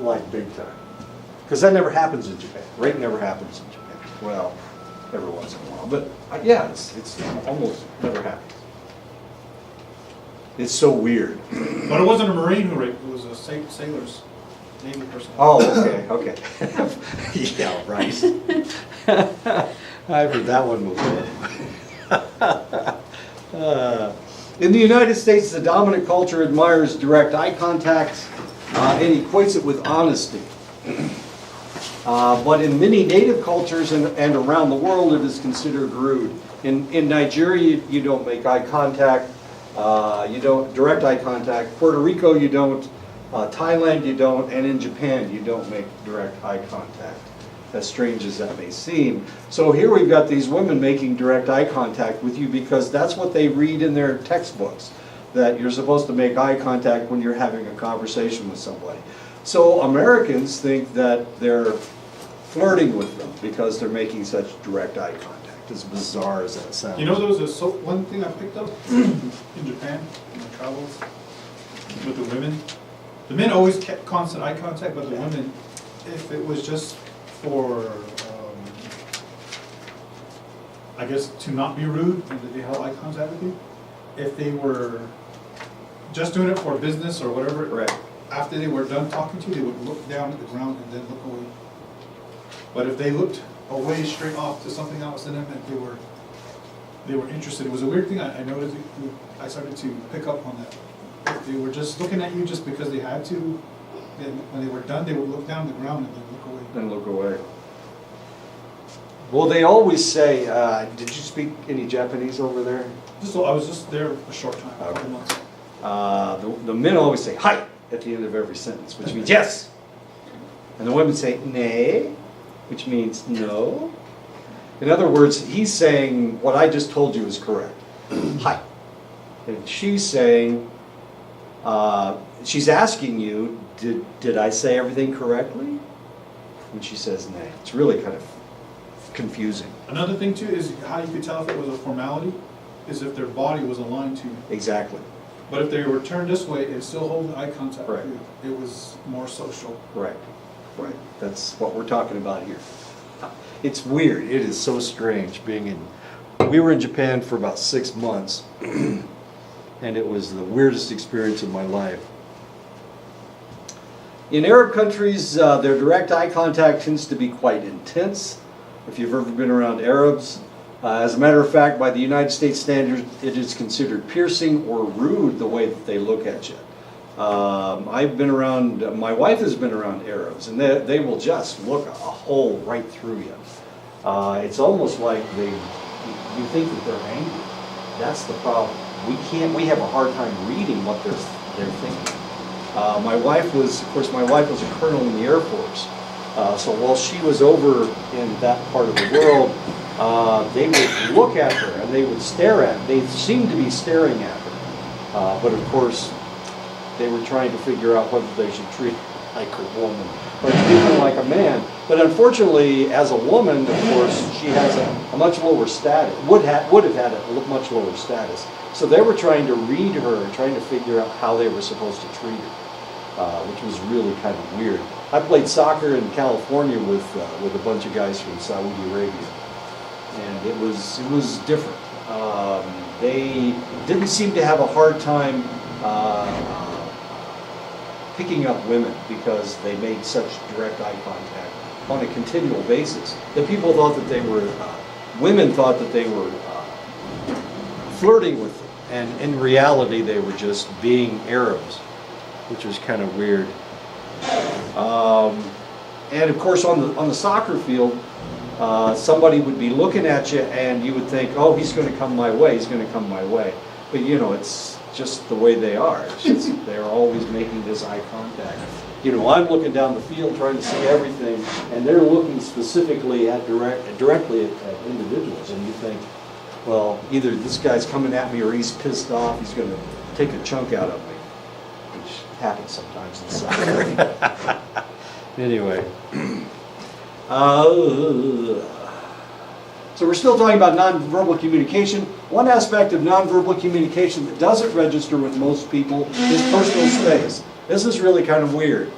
like big time. Because that never happens in Japan. Rape never happens in Japan. Well, every once in a while. But yeah, it's almost never happens. It's so weird. But it wasn't a Marine who raped, it was a sailors, Navy person. Oh, okay. Yeah, right. I've heard that one before. In the United States, the dominant culture admires direct eye contact and equates it with honesty. But in many native cultures and around the world, it is considered rude. In Nigeria, you don't make eye contact. You don't direct eye contact. Puerto Rico, you don't. Thailand, you don't. And in Japan, you don't make direct eye contact. As strange as that may seem. So here we've got these women making direct eye contact with you because that's what they read in their textbooks, that you're supposed to make eye contact when you're having a conversation with somebody. So Americans think that they're flirting with them because they're making such direct eye contact, as bizarre as that sounds. You know, there was one thing I picked up in Japan, in my travels. with the women. The men always kept constant eye contact, but the women, if it was just for, I guess, to not be rude, and that they held eye contact with you, if they were just doing it for business or whatever, Right. after they were done talking to you, they would look down at the ground and then look away. But if they looked away straight off to something else, then it meant they were interested. It was a weird thing. I noticed. I started to pick up on that. If they were just looking at you just because they had to, then when they were done, they would look down at the ground and then look away. Then look away. Well, they always say, did you speak any Japanese over there? I was just there a short time, a couple months. The men always say "hi" at the end of every sentence, which means yes. And the women say "ne," which means no. In other words, he's saying what I just told you is correct. Hi. And she's saying, she's asking you, did I say everything correctly? And she says "ne." It's really kind of confusing. Another thing too is how you could tell if it was a formality is if their body was aligned to you. Exactly. But if they were turned this way and still holding eye contact Right. with you, it was more social. Right, right. That's what we're talking about here. It's weird. It is so strange being in. We were in Japan for about 6 months, and it was the weirdest experience of my life. In Arab countries, their direct eye contact tends to be quite intense. If you've ever been around Arabs, as a matter of fact, by the United States standards, it is considered piercing or rude the way that they look at you. I've been around, my wife has been around Arabs, and they will just look a hole right through you. It's almost like you think that they're angry. That's the problem. We have a hard time reading what they're thinking. My wife was a colonel in the Air Force. So while she was over in that part of the world, they would look at her and they would stare at her. They seemed to be staring at her. But of course, they were trying to figure out whether they should treat her like a woman or treat her like a man. But unfortunately, as a woman, of course, she has a much lower status, would have had a much lower status. So they were trying to read her, trying to figure out how they were supposed to treat her, which was really kind of weird. I played soccer in California with a bunch of guys from Saudi Arabia, and it was different. They didn't seem to have a hard time picking up women because they made such direct eye contact on a continual basis that people thought that they were, women thought that they were flirting with them, and in reality they were just being Arabs, which was kind of weird. And of course on the soccer field, somebody would be looking at you and you would think, oh, he's going to come my way, he's going to come my way. But you know, it's just the way they are. It's just, they're always making this eye contact. You know, I'm looking down the field trying to see everything, and they're looking specifically at directly at individuals, and you think, well, either this guy's coming at me or he's pissed off, he's going to take a chunk out of me, which happens sometimes in soccer. Anyway. So we're still talking about nonverbal communication. One aspect of nonverbal communication that doesn't register with most people is personal space. This is really kind of weird.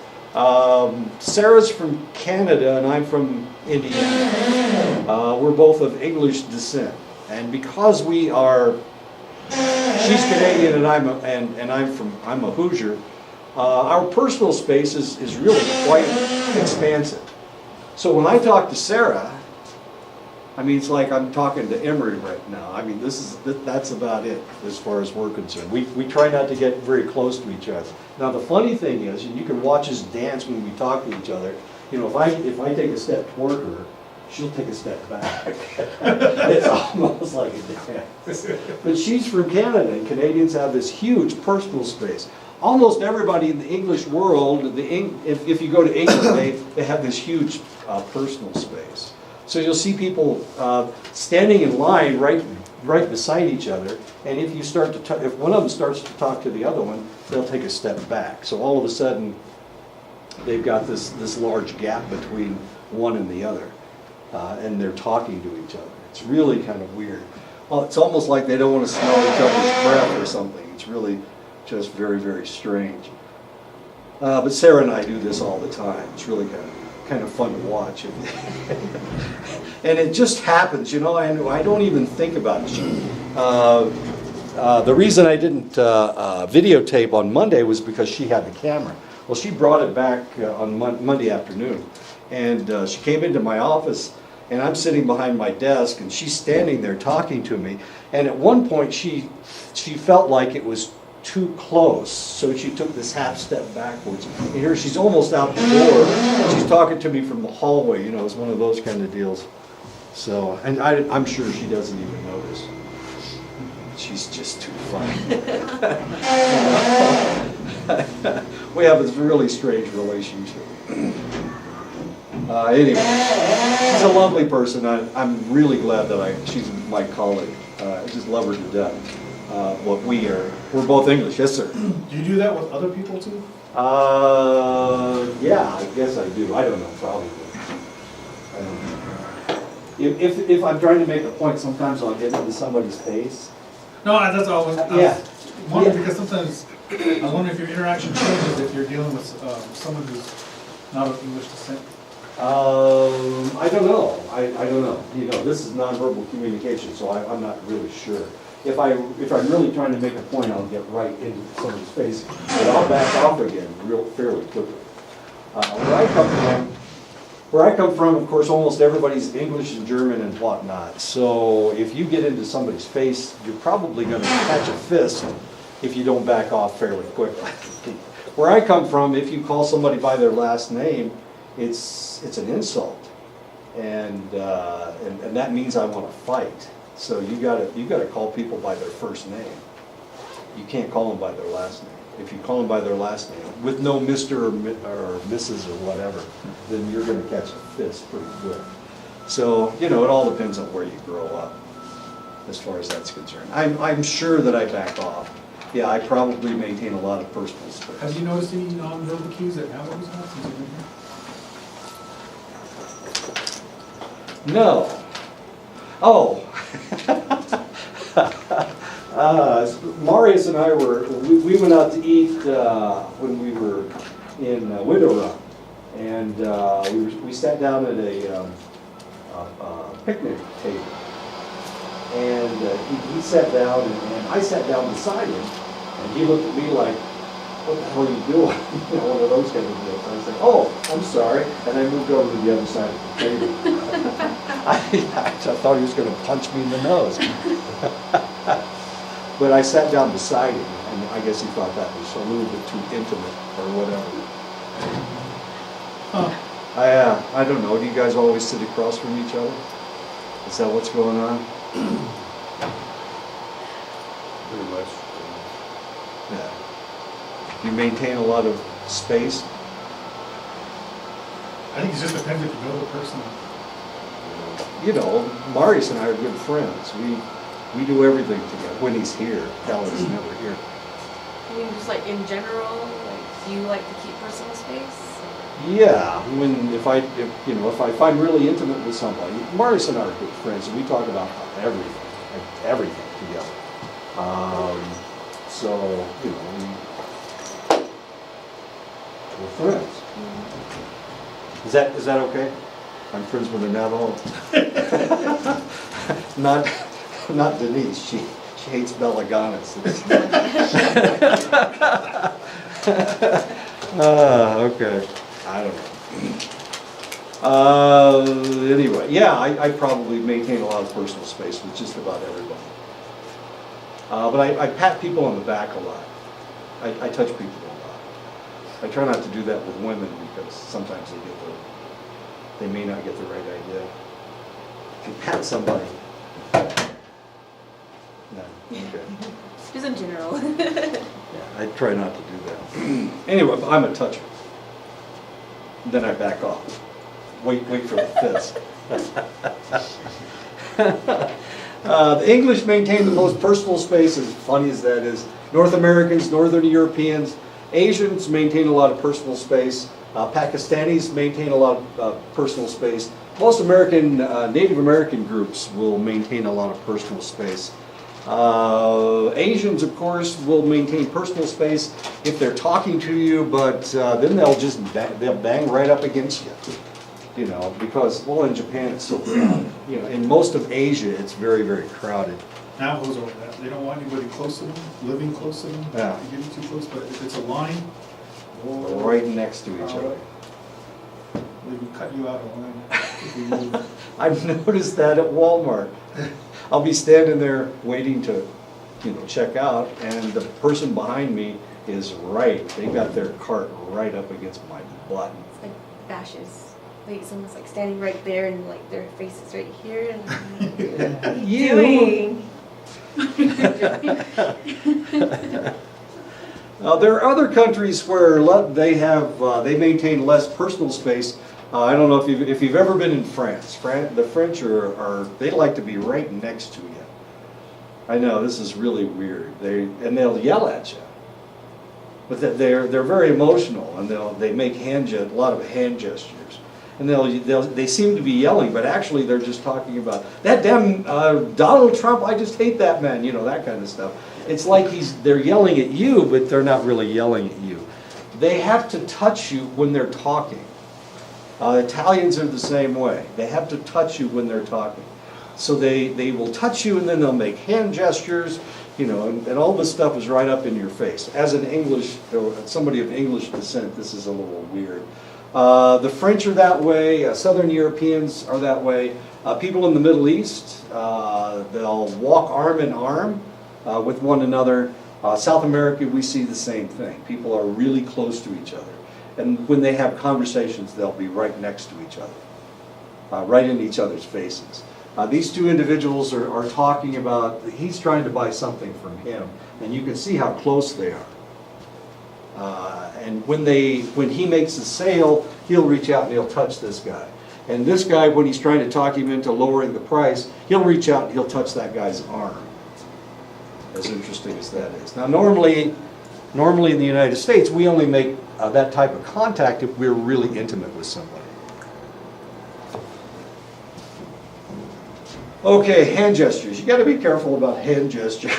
Sarah's from Canada and I'm from Indiana. We're both of English descent. And because we are, she's Canadian and I'm a Hoosier, our personal space is really quite expansive. So when I talk to Sarah, I mean, it's like I'm talking to Emery right now. I mean, that's about it as far as we're concerned. We try not to get very close to each other. Now, the funny thing is, and you can watch us dance when we talk to each other, you know, if I take a step toward her, she'll take a step back. It's almost like a dance. But she's from Canada, and Canadians have this huge personal space. Almost everybody in the English world, if you go to England, they have this huge personal space. So you'll see people standing in line right beside each other, and if one of them starts to talk to the other one, they'll take a step back. So all of a sudden, they've got this large gap between one and the other, and they're talking to each other. It's really kind of weird. Well, it's almost like they don't want to smell each other's breath or something. It's really just very, very strange. But Sarah and I do this all the time. It's really kind of fun to watch. And it just happens, you know, and I don't even think about it. The reason I didn't videotape on Monday was because she had the camera. Well, she brought it back on Monday afternoon. And she came into my office, and I'm sitting behind my desk, and she's standing there talking to me. And at one point, she felt like it was too close, so she took this half step backwards. And here she's almost out the door. She's talking to me from the hallway, you know, it's one of those kind of deals. So, and I'm sure she doesn't even notice. She's just too funny. We have this really strange relationship. Anyway, she's a lovely person. I'm really glad that she's my colleague. I just love her to death. We're both English, yes sir. Do you do that with other people too? Yeah, I guess I do. I don't know, probably. I don't know. If I'm trying to make a point, sometimes I'll get into somebody's face. No, that's all. Yeah. Wondering, because sometimes I was wondering if your interaction changes if you're dealing with someone who's not of English descent. I don't know. I don't know. You know, this is nonverbal communication, so I'm not really sure. If I'm really trying to make a point, I'll get right into somebody's face, but I'll back off again fairly quickly. Where I come from, of course, almost everybody's English and German and whatnot. So if you get into somebody's face, you're probably going to catch a fist if you don't back off fairly quickly. Where I come from, if you call somebody by their last name, it's an insult, and that means I want to fight. So you gotta call people by their first name. You can't call them by their last name. If you call them by their last name with no Mr. or Mrs. or whatever, then you're going to catch a fist pretty quick. So you know, it all depends on where you grow up, as far as that's concerned. I'm sure that I back off. Yeah, I probably maintain a lot of personal space. Have you noticed any non-verbal cues that have always had since you've been here? No. Oh. Marius and I we went out to eat when we were in Widow Run, and we sat down at a picnic table, and he sat down, and I sat down beside him, and he looked at me like, "What the hell are you doing?" You know, one of those kind of deals. I said, "Oh, I'm sorry," and I moved over to the other side of the table. I thought he was going to punch me in the nose. But I sat down beside him, and I guess he thought that was a little bit too intimate or whatever. Huh. I don't know. Do you guys always sit across from each other? Is that what's going on? Pretty much. Yeah. You maintain a lot of space? I think it just depends if you know the person. You know, Marius and I are good friends. We do everything together when he's here. Kelly's never here. I mean, just like in general, like, do you like to keep personal space? Yeah, if I'm really intimate with somebody, Marius and I are good friends, and we talk about everything together. So you know, we're friends. Mm-hmm. Is that okay? I'm friends with a Navajo. Not Denise. She hates Belaganas. Okay. I don't know. Anyway, yeah, I probably maintain a lot of personal space with just about everybody. But I pat people on the back a lot. I touch people a lot. I try not to do that with women because sometimes they may not get the right idea. If you pat somebody, no, okay. Just in general. Yeah, I try not to do that. Anyway, I'm a toucher. Then I back off. Wait for the fist. The English maintain the most personal space, as funny as that is. North Americans, Northern Europeans, Asians maintain a lot of personal space. Pakistanis maintain a lot of personal space. Most Native American groups will maintain a lot of personal space. Asians, of course, will maintain personal space if they're talking to you, but then they'll bang right up against you. You know, because, well, in Japan it's so crowded. You know, in most of Asia it's very, very crowded. Navajos over that. They don't want anybody close to them, living close to them, Yeah. getting too close, but if it's a line, oh, Right next to each other. they can cut you out of line if you move. I've noticed that at Walmart. I'll be standing there waiting to, you know, check out, and the person behind me is they got their cart right up against my butt. It's like bashes. Like someone's like standing right there and like their face is right here and I'm like, what are you doing? There are other countries where they maintain less personal space. I don't know if you've ever been in France. The French they like to be right next to you. I know this is really weird. They'll yell at you, but they're very emotional and they make a lot of hand gestures. And they seem to be yelling, but actually they're just talking about that damn Donald Trump. I just hate that man. You know, that kind of stuff. It's like they're yelling at you, but they're not really yelling at you. They have to touch you when they're talking. Italians are the same way. They have to touch you when they're talking. So they will touch you and then they'll make hand gestures, you know, and all this stuff is right up in your face. As somebody of English descent, this is a little weird. The French are that way. Southern Europeans are that way. People in the Middle East, they'll walk arm in arm with one another. South America, we see the same thing. People are really close to each other. And when they have conversations, they'll be right next to each other, right in each other's faces. These two individuals are talking about, he's trying to buy something from him, and you can see how close they are. And when he makes a sale, he'll reach out and he'll touch this guy. And this guy, when he's trying to talk him into lowering the price, he'll reach out and he'll touch that guy's arm. As interesting as that is. Now, normally in the United States, we only make that type of contact if we're really intimate with somebody. Okay, hand gestures. You got to be careful about hand gestures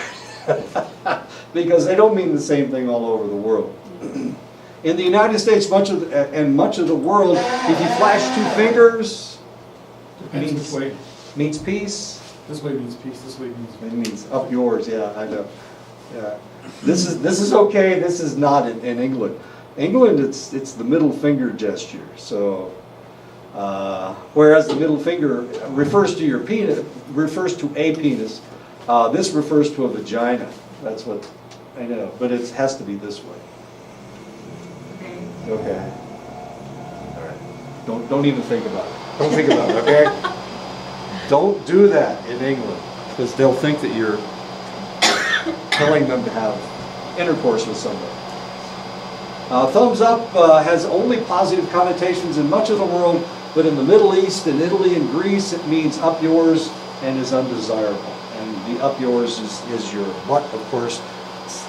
because they don't mean the same thing all over the world. In the United States, much of the world, if you flash two fingers, Depends which way. means peace. This way means peace, this way means It means up yours. Yeah, I know. Yeah, this is okay. This is not in England. England, it's the middle finger gesture. So, whereas the middle finger refers to your penis, refers to a penis. This refers to a vagina. That's what I know. But it has to be this way. Okay. All right. Don't even think about it. Don't think about it. Okay. Don't do that in England because they'll think that you're telling them to have intercourse with somebody. Thumbs up has only positive connotations in much of the world, but in the Middle East, in Italy and Greece, it means up yours and is undesirable. And the up yours is your butt, of course.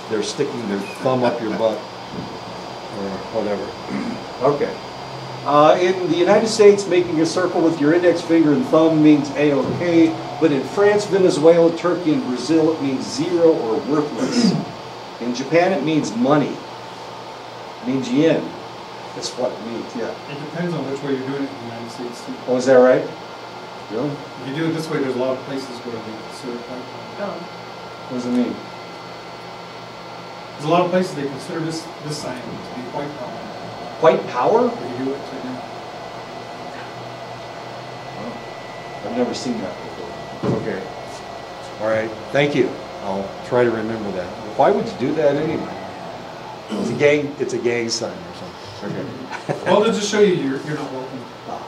They're sticking their thumb up your butt or whatever. Okay. In the United States, making a circle with your index finger and thumb means A-OK, but in France, Venezuela, Turkey, and Brazil, it means zero or worthless. In Japan, it means money. It means yen. That's what it means, yeah. It depends on which way you're doing it in the United States too. Oh, is that right? Really? If you do it this way, there's a lot of places where they consider white power. Oh. What does it mean? There's a lot of places they consider this sign to be white power. White power? If you do it right now. Oh, I've never seen that before. Okay. All right. Thank you. I'll try to remember that. Why would you do that anyway? It's a gang sign or something. Okay. Well, to just show you you're not welcome. Ah,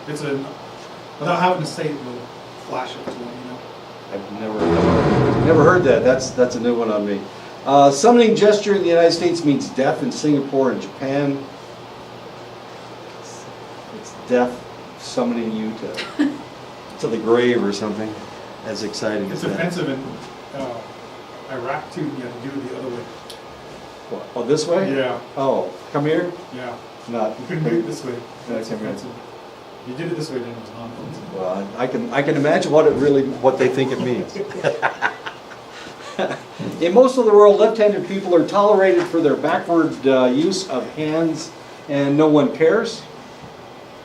It's without having to say it, will flash it to let you know. I've never heard that. That's a new one on me. Summoning gesture in the United States means death in Singapore and Japan. It's death summoning you to the grave or something. As exciting It's as that. offensive in Iraq too. You have to do it the other way. What, oh, this way? Yeah, Oh, come here? yeah. Not. You couldn't do it this way. Yeah, It's come here. offensive. If you did it this way, then it was non-offensive. Well, I can imagine what they think it means. In most of the world, left-handed people are tolerated for their backward use of hands, and no one cares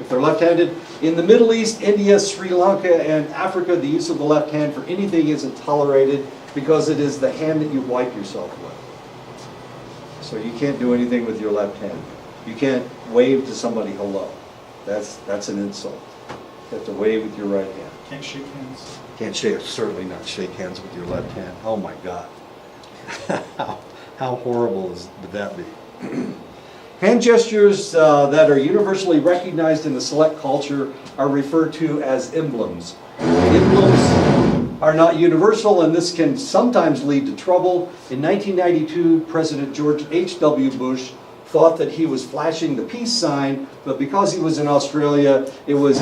if they're left-handed. In the Middle East, India, Sri Lanka, and Africa, the use of the left hand for anything isn't tolerated because it is the hand that you wipe yourself with. So you can't do anything with your left hand. You can't wave to somebody hello. That's an insult. You have to wave with your right hand. Can't shake hands. Can't certainly not shake hands with your left hand. Oh my God. How horrible would that be? Hand gestures that are universally recognized in the select culture are referred to as emblems. Emblems are not universal, and this can sometimes lead to trouble. In 1992, President George H.W. Bush thought that he was flashing the peace sign, but because he was in Australia, it was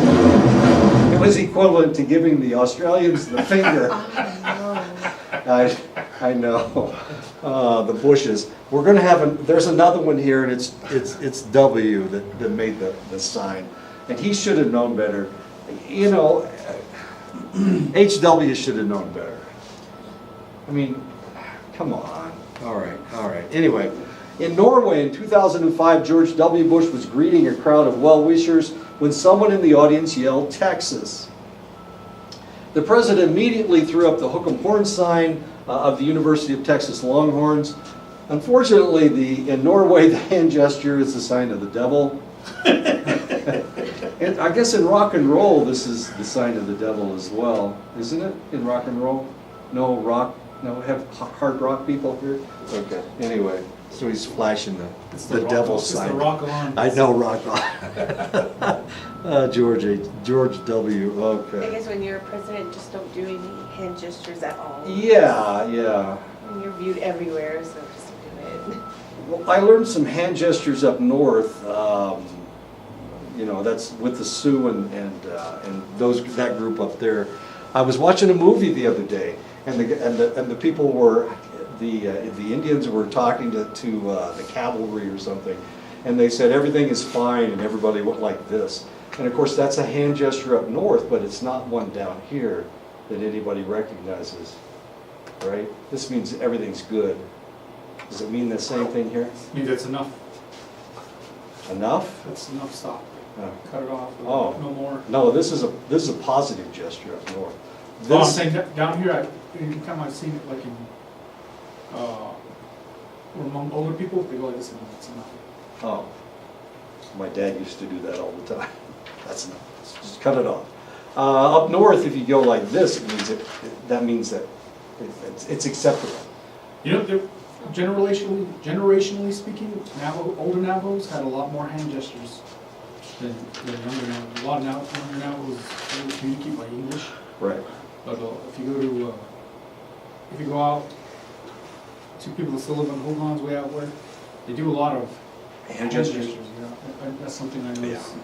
equivalent to giving the Australians the finger. I know. The Bushes. We're going to have there's another one here, and it's W that made the sign, and he should have known better. You know, HW should have known better. I mean, come on. All right. Anyway, in Norway in 2005, George W. Bush was greeting a crowd of well-wishers when someone in the audience yelled, "Texas." The president immediately threw up the hook 'em horn sign of the University of Texas Longhorns. Unfortunately, in Norway, the hand gesture is the sign of the devil. And I guess in rock and roll, this is the sign of the devil as well, isn't it? In rock and roll? No, have hard rock people here? Okay, anyway, so he's flashing the devil sign. It's the rock on. I know, rock on. George W., I okay. guess when you're a president, just don't do any hand gestures at all. Yeah. And you're viewed everywhere, so just do it. Well, I learned some hand gestures up north. That's with the Sioux and that group up there. I was watching a movie the other day, and the people were the Indians were talking to the cavalry or something, and they said everything is fine, and everybody went like this. And of course, that's a hand gesture up north, but it's not one down here that anybody recognizes, right? This means everything's good. Does it mean the same thing here? I mean, that's enough. Enough? That's enough. Stop. No. Cut it off. Oh. No more. No, this is a positive gesture up north. No, I'm This, saying down here, anytime I've seen it, like in, or among older people, they go like this, and that's enough. oh, my dad used to do that all the time. That's enough. Just cut it off. Up north, if you go like this, that means that it's acceptable. You know, generationally speaking, older Navajos had a lot more hand gestures than younger Navajos. A lot of younger Navajos only communicate by English. Right. But if you go out to people that still live in Hogan's way out where, they do a lot of Hand gestures. Yeah, that's something I noticed.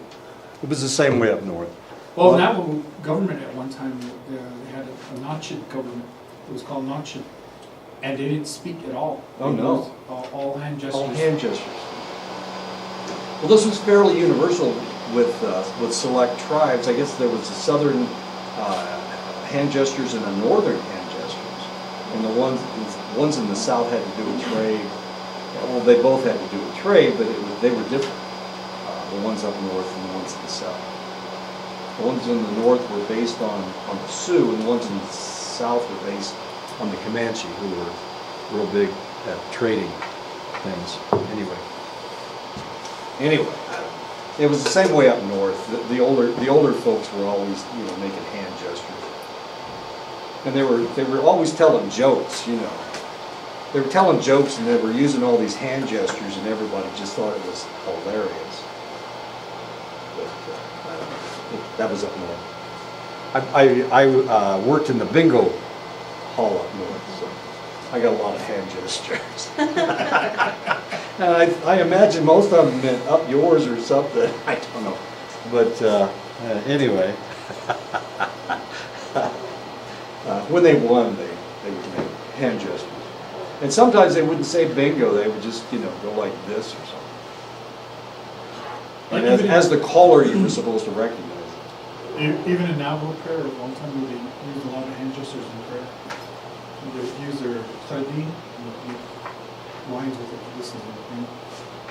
It was the same way up north. Well, Navajo government at one time, they had a Notched government. It was called Notched. And they didn't speak at all. Oh, It no. was all hand gestures. All hand gestures. Well, this was fairly universal with select tribes. I guess there was the southern hand gestures and the northern hand gestures. And the ones in the south had to do with trade. Well, they both had to do with trade, but they were different. The ones up north and the ones in the south. The ones in the north were based on the Sioux, and the ones in the south were based on the Comanche, who were real big at trading things. Anyway, it was the same way up north. The older folks were always, making hand gestures, and they were always telling jokes. They were telling jokes, and they were using all these hand gestures, and everybody just thought it was hilarious. But I don't know. That was up north. I worked in the bingo hall up north, so I got a lot of hand gestures. And I imagine most of them meant up yours or something. I don't know. But anyway, when they won, they would make hand gestures. And sometimes they wouldn't say bingo, they would just, go like this or something. And as the caller, you were supposed to recognize it. Even in Navajo prayer, at one time they used a lot of hand gestures in prayer. they use their sardine, lines with it, this is the thing.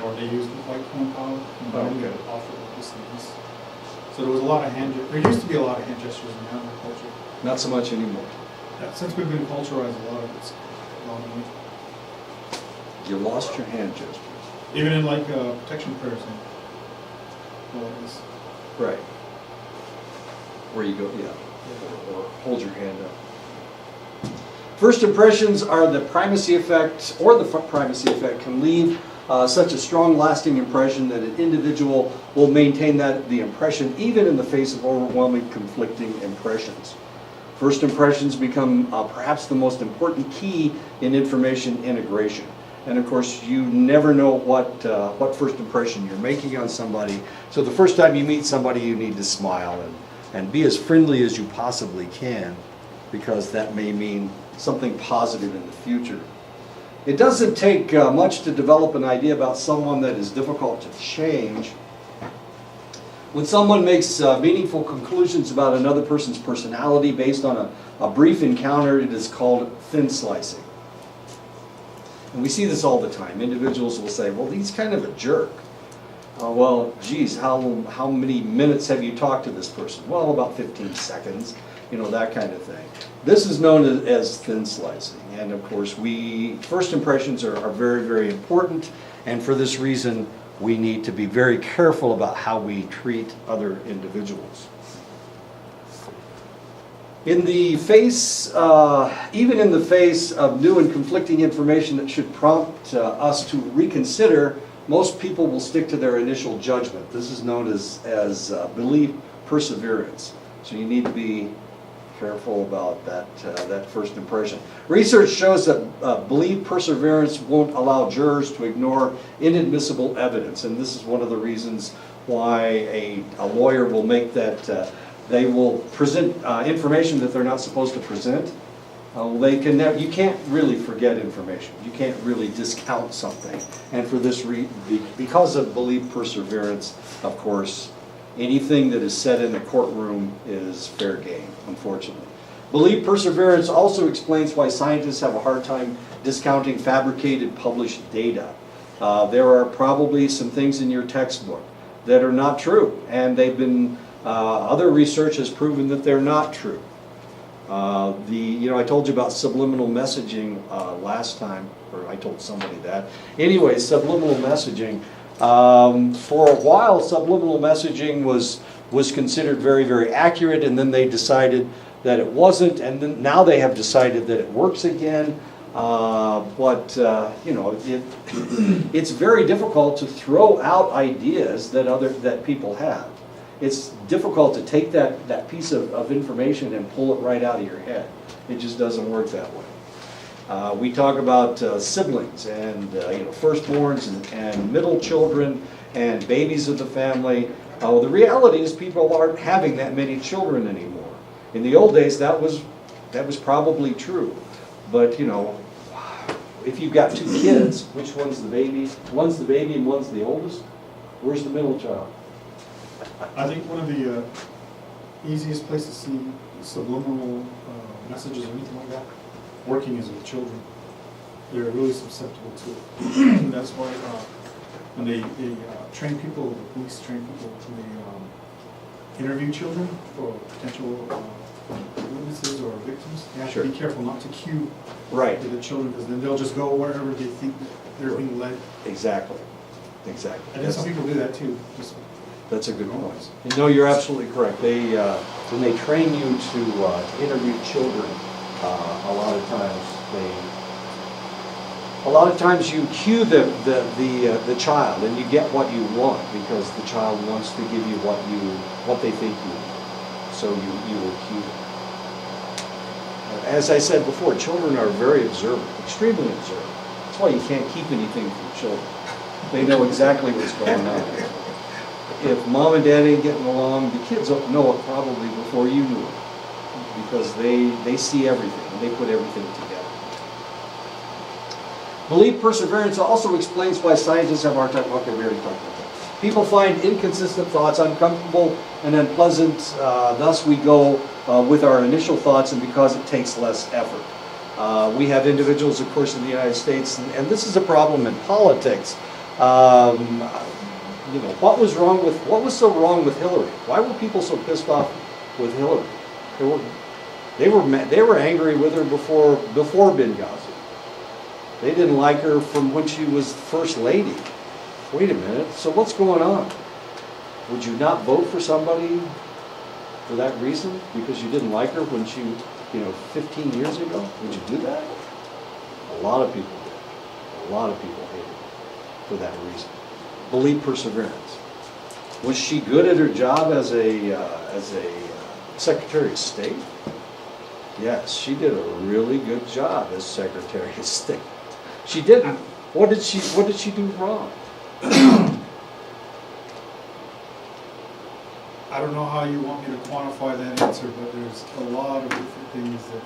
Or they use the white corn powder, combining it off of this and this. So there was a lot of there used to be a lot of hand gestures in animal culture. Not so much anymore. Yeah, since we've been culturalized, a lot of it's gone away. You lost your hand gestures. Even in like protection prayers. Well, this. Right. Where you go, yeah. Or hold your hand up. First impressions are the primacy effect, or the primacy effect can leave such a strong lasting impression that an individual will maintain the impression even in the face of overwhelming conflicting impressions. First impressions become perhaps the most important key in information integration. And of course, you never know what first impression you're making on somebody. So the first time you meet somebody, you need to smile and be as friendly as you possibly can, because that may mean something positive in the future. It doesn't take much to develop an idea about someone that is difficult to change. When someone makes meaningful conclusions about another person's personality based on a brief encounter, it is called thin slicing. And we see this all the time. Individuals will say, well, he's kind of a jerk. Well, geez, how many minutes have you talked to this person? Well, about 15 seconds, that kind of thing. This is known as thin slicing. And of course, first impressions are very, very important. And for this reason, we need to be very careful about how we treat other individuals. Even in the face of new and conflicting information that should prompt us to reconsider, most people will stick to their initial judgment. This is known as belief perseverance. So you need to be careful about that first impression. Research shows that belief perseverance won't allow jurors to ignore inadmissible evidence, and this is one of the reasons why a lawyer will make that they will present information that they're not supposed to present. You can't really forget information. You can't really discount something, and for this because of belief perseverance, of course, anything that is said in a courtroom is fair game, unfortunately. Belief perseverance also explains why scientists have a hard time discounting fabricated published data. There are probably some things in your textbook that are not true, and other research has proven that they're not true. I told you about subliminal messaging last time, or I told somebody that. Anyway, subliminal messaging. For a while, subliminal messaging was considered very, very accurate, and then they decided that it wasn't, and then now they have decided that it works again. It's very difficult to throw out ideas that people have. It's difficult to take that piece of information and pull it right out of your head. It just doesn't work that way. We talk about siblings and firstborns and middle children and babies of the family. The reality is people aren't having that many children anymore. In the old days, that was probably true. But if you've got two kids, which one's the baby? One's the baby and one's the oldest. Where's the middle child? I think one of the easiest places to see subliminal messages or anything like that working is with children. They're really susceptible to it. That's why when they train people, the police train people when they interview children for potential witnesses or victims, they have to be careful not to cue the children, because then they'll just go wherever they think that they're being led. Exactly. I think some people do that too. That's a good point. No, you're absolutely correct. When they train you to interview children, a lot of times you cue the child, and you get what you want because the child wants to give you what they think you want. So you will cue them. As I said before, children are very observant, extremely observant. That's why you can't keep anything from children. They know exactly what's going on. If mom and dad ain't getting along, the kids know it probably before you knew it, because they see everything and they put everything together. Belief perseverance also explains why scientists have a hard time. Okay, we already talked about that. People find inconsistent thoughts uncomfortable and unpleasant. Thus, we go with our initial thoughts, and because it takes less effort. We have individuals, of course, in the United States, and this is a problem in politics. You know, what was so wrong with Hillary? Why were people so pissed off with Hillary? They were angry with her before Benghazi. They didn't like her from when she was first lady. Wait a minute, so what's going on? Would you not vote for somebody for that reason? Because you didn't like her when she, 15 years ago? Would you do that? A lot of people did. A lot of people hated her for that reason. Believe perseverance. Was she good at her job as a Secretary of State? Yes, she did a really good job as Secretary of State. She didn't. What did she do wrong? I don't know how you want me to quantify that answer, but there's a lot of different things that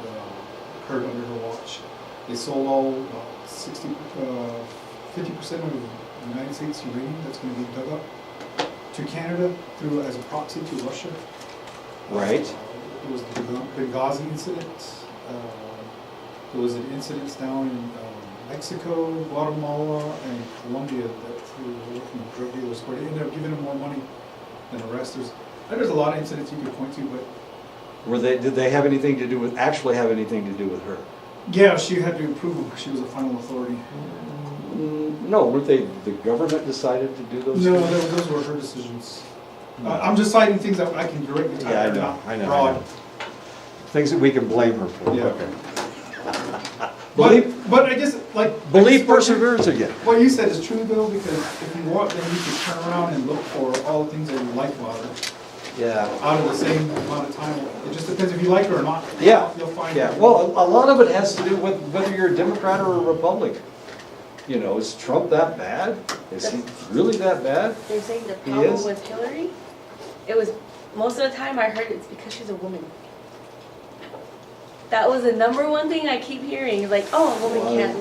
occurred under her watch. They sold all 50% of the United States uranium that's going to be dug up to Canada through as a proxy to Russia. Right. It was the Benghazi incident. There was incidents down in Mexico, Guatemala, and Colombia that were working with drug dealers where they ended up giving them more money than the rest. There's a lot of incidents you could point to, but Did they have anything to do with her? yeah, she had to approve them. She was a final authority. No, weren't they? The government decided to do those? No, things? those were her decisions. I'm just citing things that I can directly tie. Yeah, They're not I know. broad. Things that we can blame her for. Yeah. Okay. Believe But I guess perseverance again. What you said is true though, because if you want, then you can turn around and look for all the things that you like about her Yeah. out of the same amount of time. It just depends if you like her or not. Yeah. You'll find. Yeah. Well, a lot of it has to do with whether you're a Democrat or a Republican. Is Trump that bad? Is he really that bad? They're saying the He problem is? with Hillary, it was, most of the time I heard it's because she's a woman. That was the number one thing I keep hearing, like, oh, a woman can't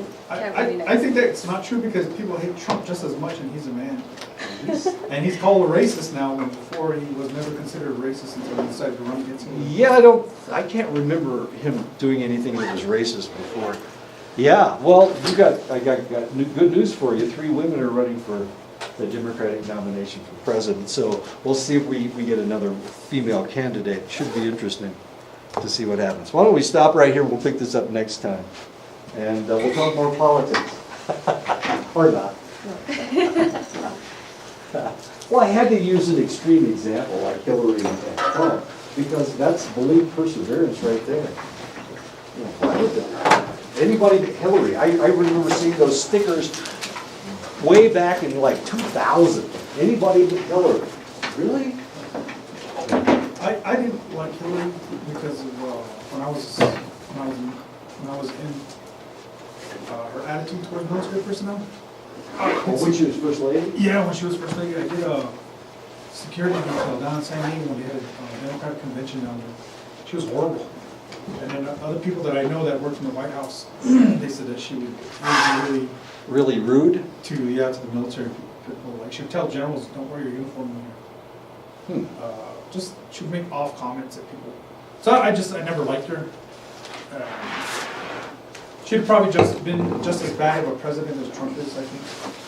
really I think that's not true because people hate Trump just as much and he's a man. And he's called a racist now when before he was never considered racist until he decided to run against him. Yeah, I can't remember him doing anything that was racist before. Yeah, well, I got good news for you. 3 women are running for the Democratic nomination for president. So we'll see if we get another female candidate. Should be interesting to see what happens. Why don't we stop right here? We'll pick this up next time. And we'll talk more politics. Or not. Well, I had to use an extreme example like Hillary and Trump because that's believe perseverance right there. Why would anybody but Hillary? I remember seeing those stickers way back in like 2000. Anybody but Hillary? Really? I didn't like Hillary because of when I was in her attitude towards military personnel. When she was first lady? Yeah, when she was first lady, I did a security detail down in San Diego when they had a Democratic convention down there. She was horrible. And then other people that I know that worked in the White House, they said that she would Really rude? to the military people. Like she would tell generals, "Don't wear your uniform when you're." She would make off comments at people. So I never liked her. She'd probably just been just as bad of a president as Trump is. I think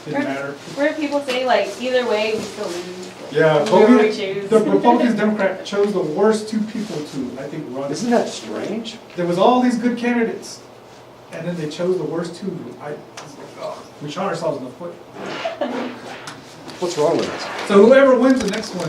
didn't matter. Where people say like, either way, we still lose. Yeah, Whoever we choose. the Republicans, Democrat chose the worst 2 people to, I think, run. Isn't that strange? There was all these good candidates, and then they chose the worst 2. We shot ourselves in the foot. What's wrong with us? So whoever wins the next one,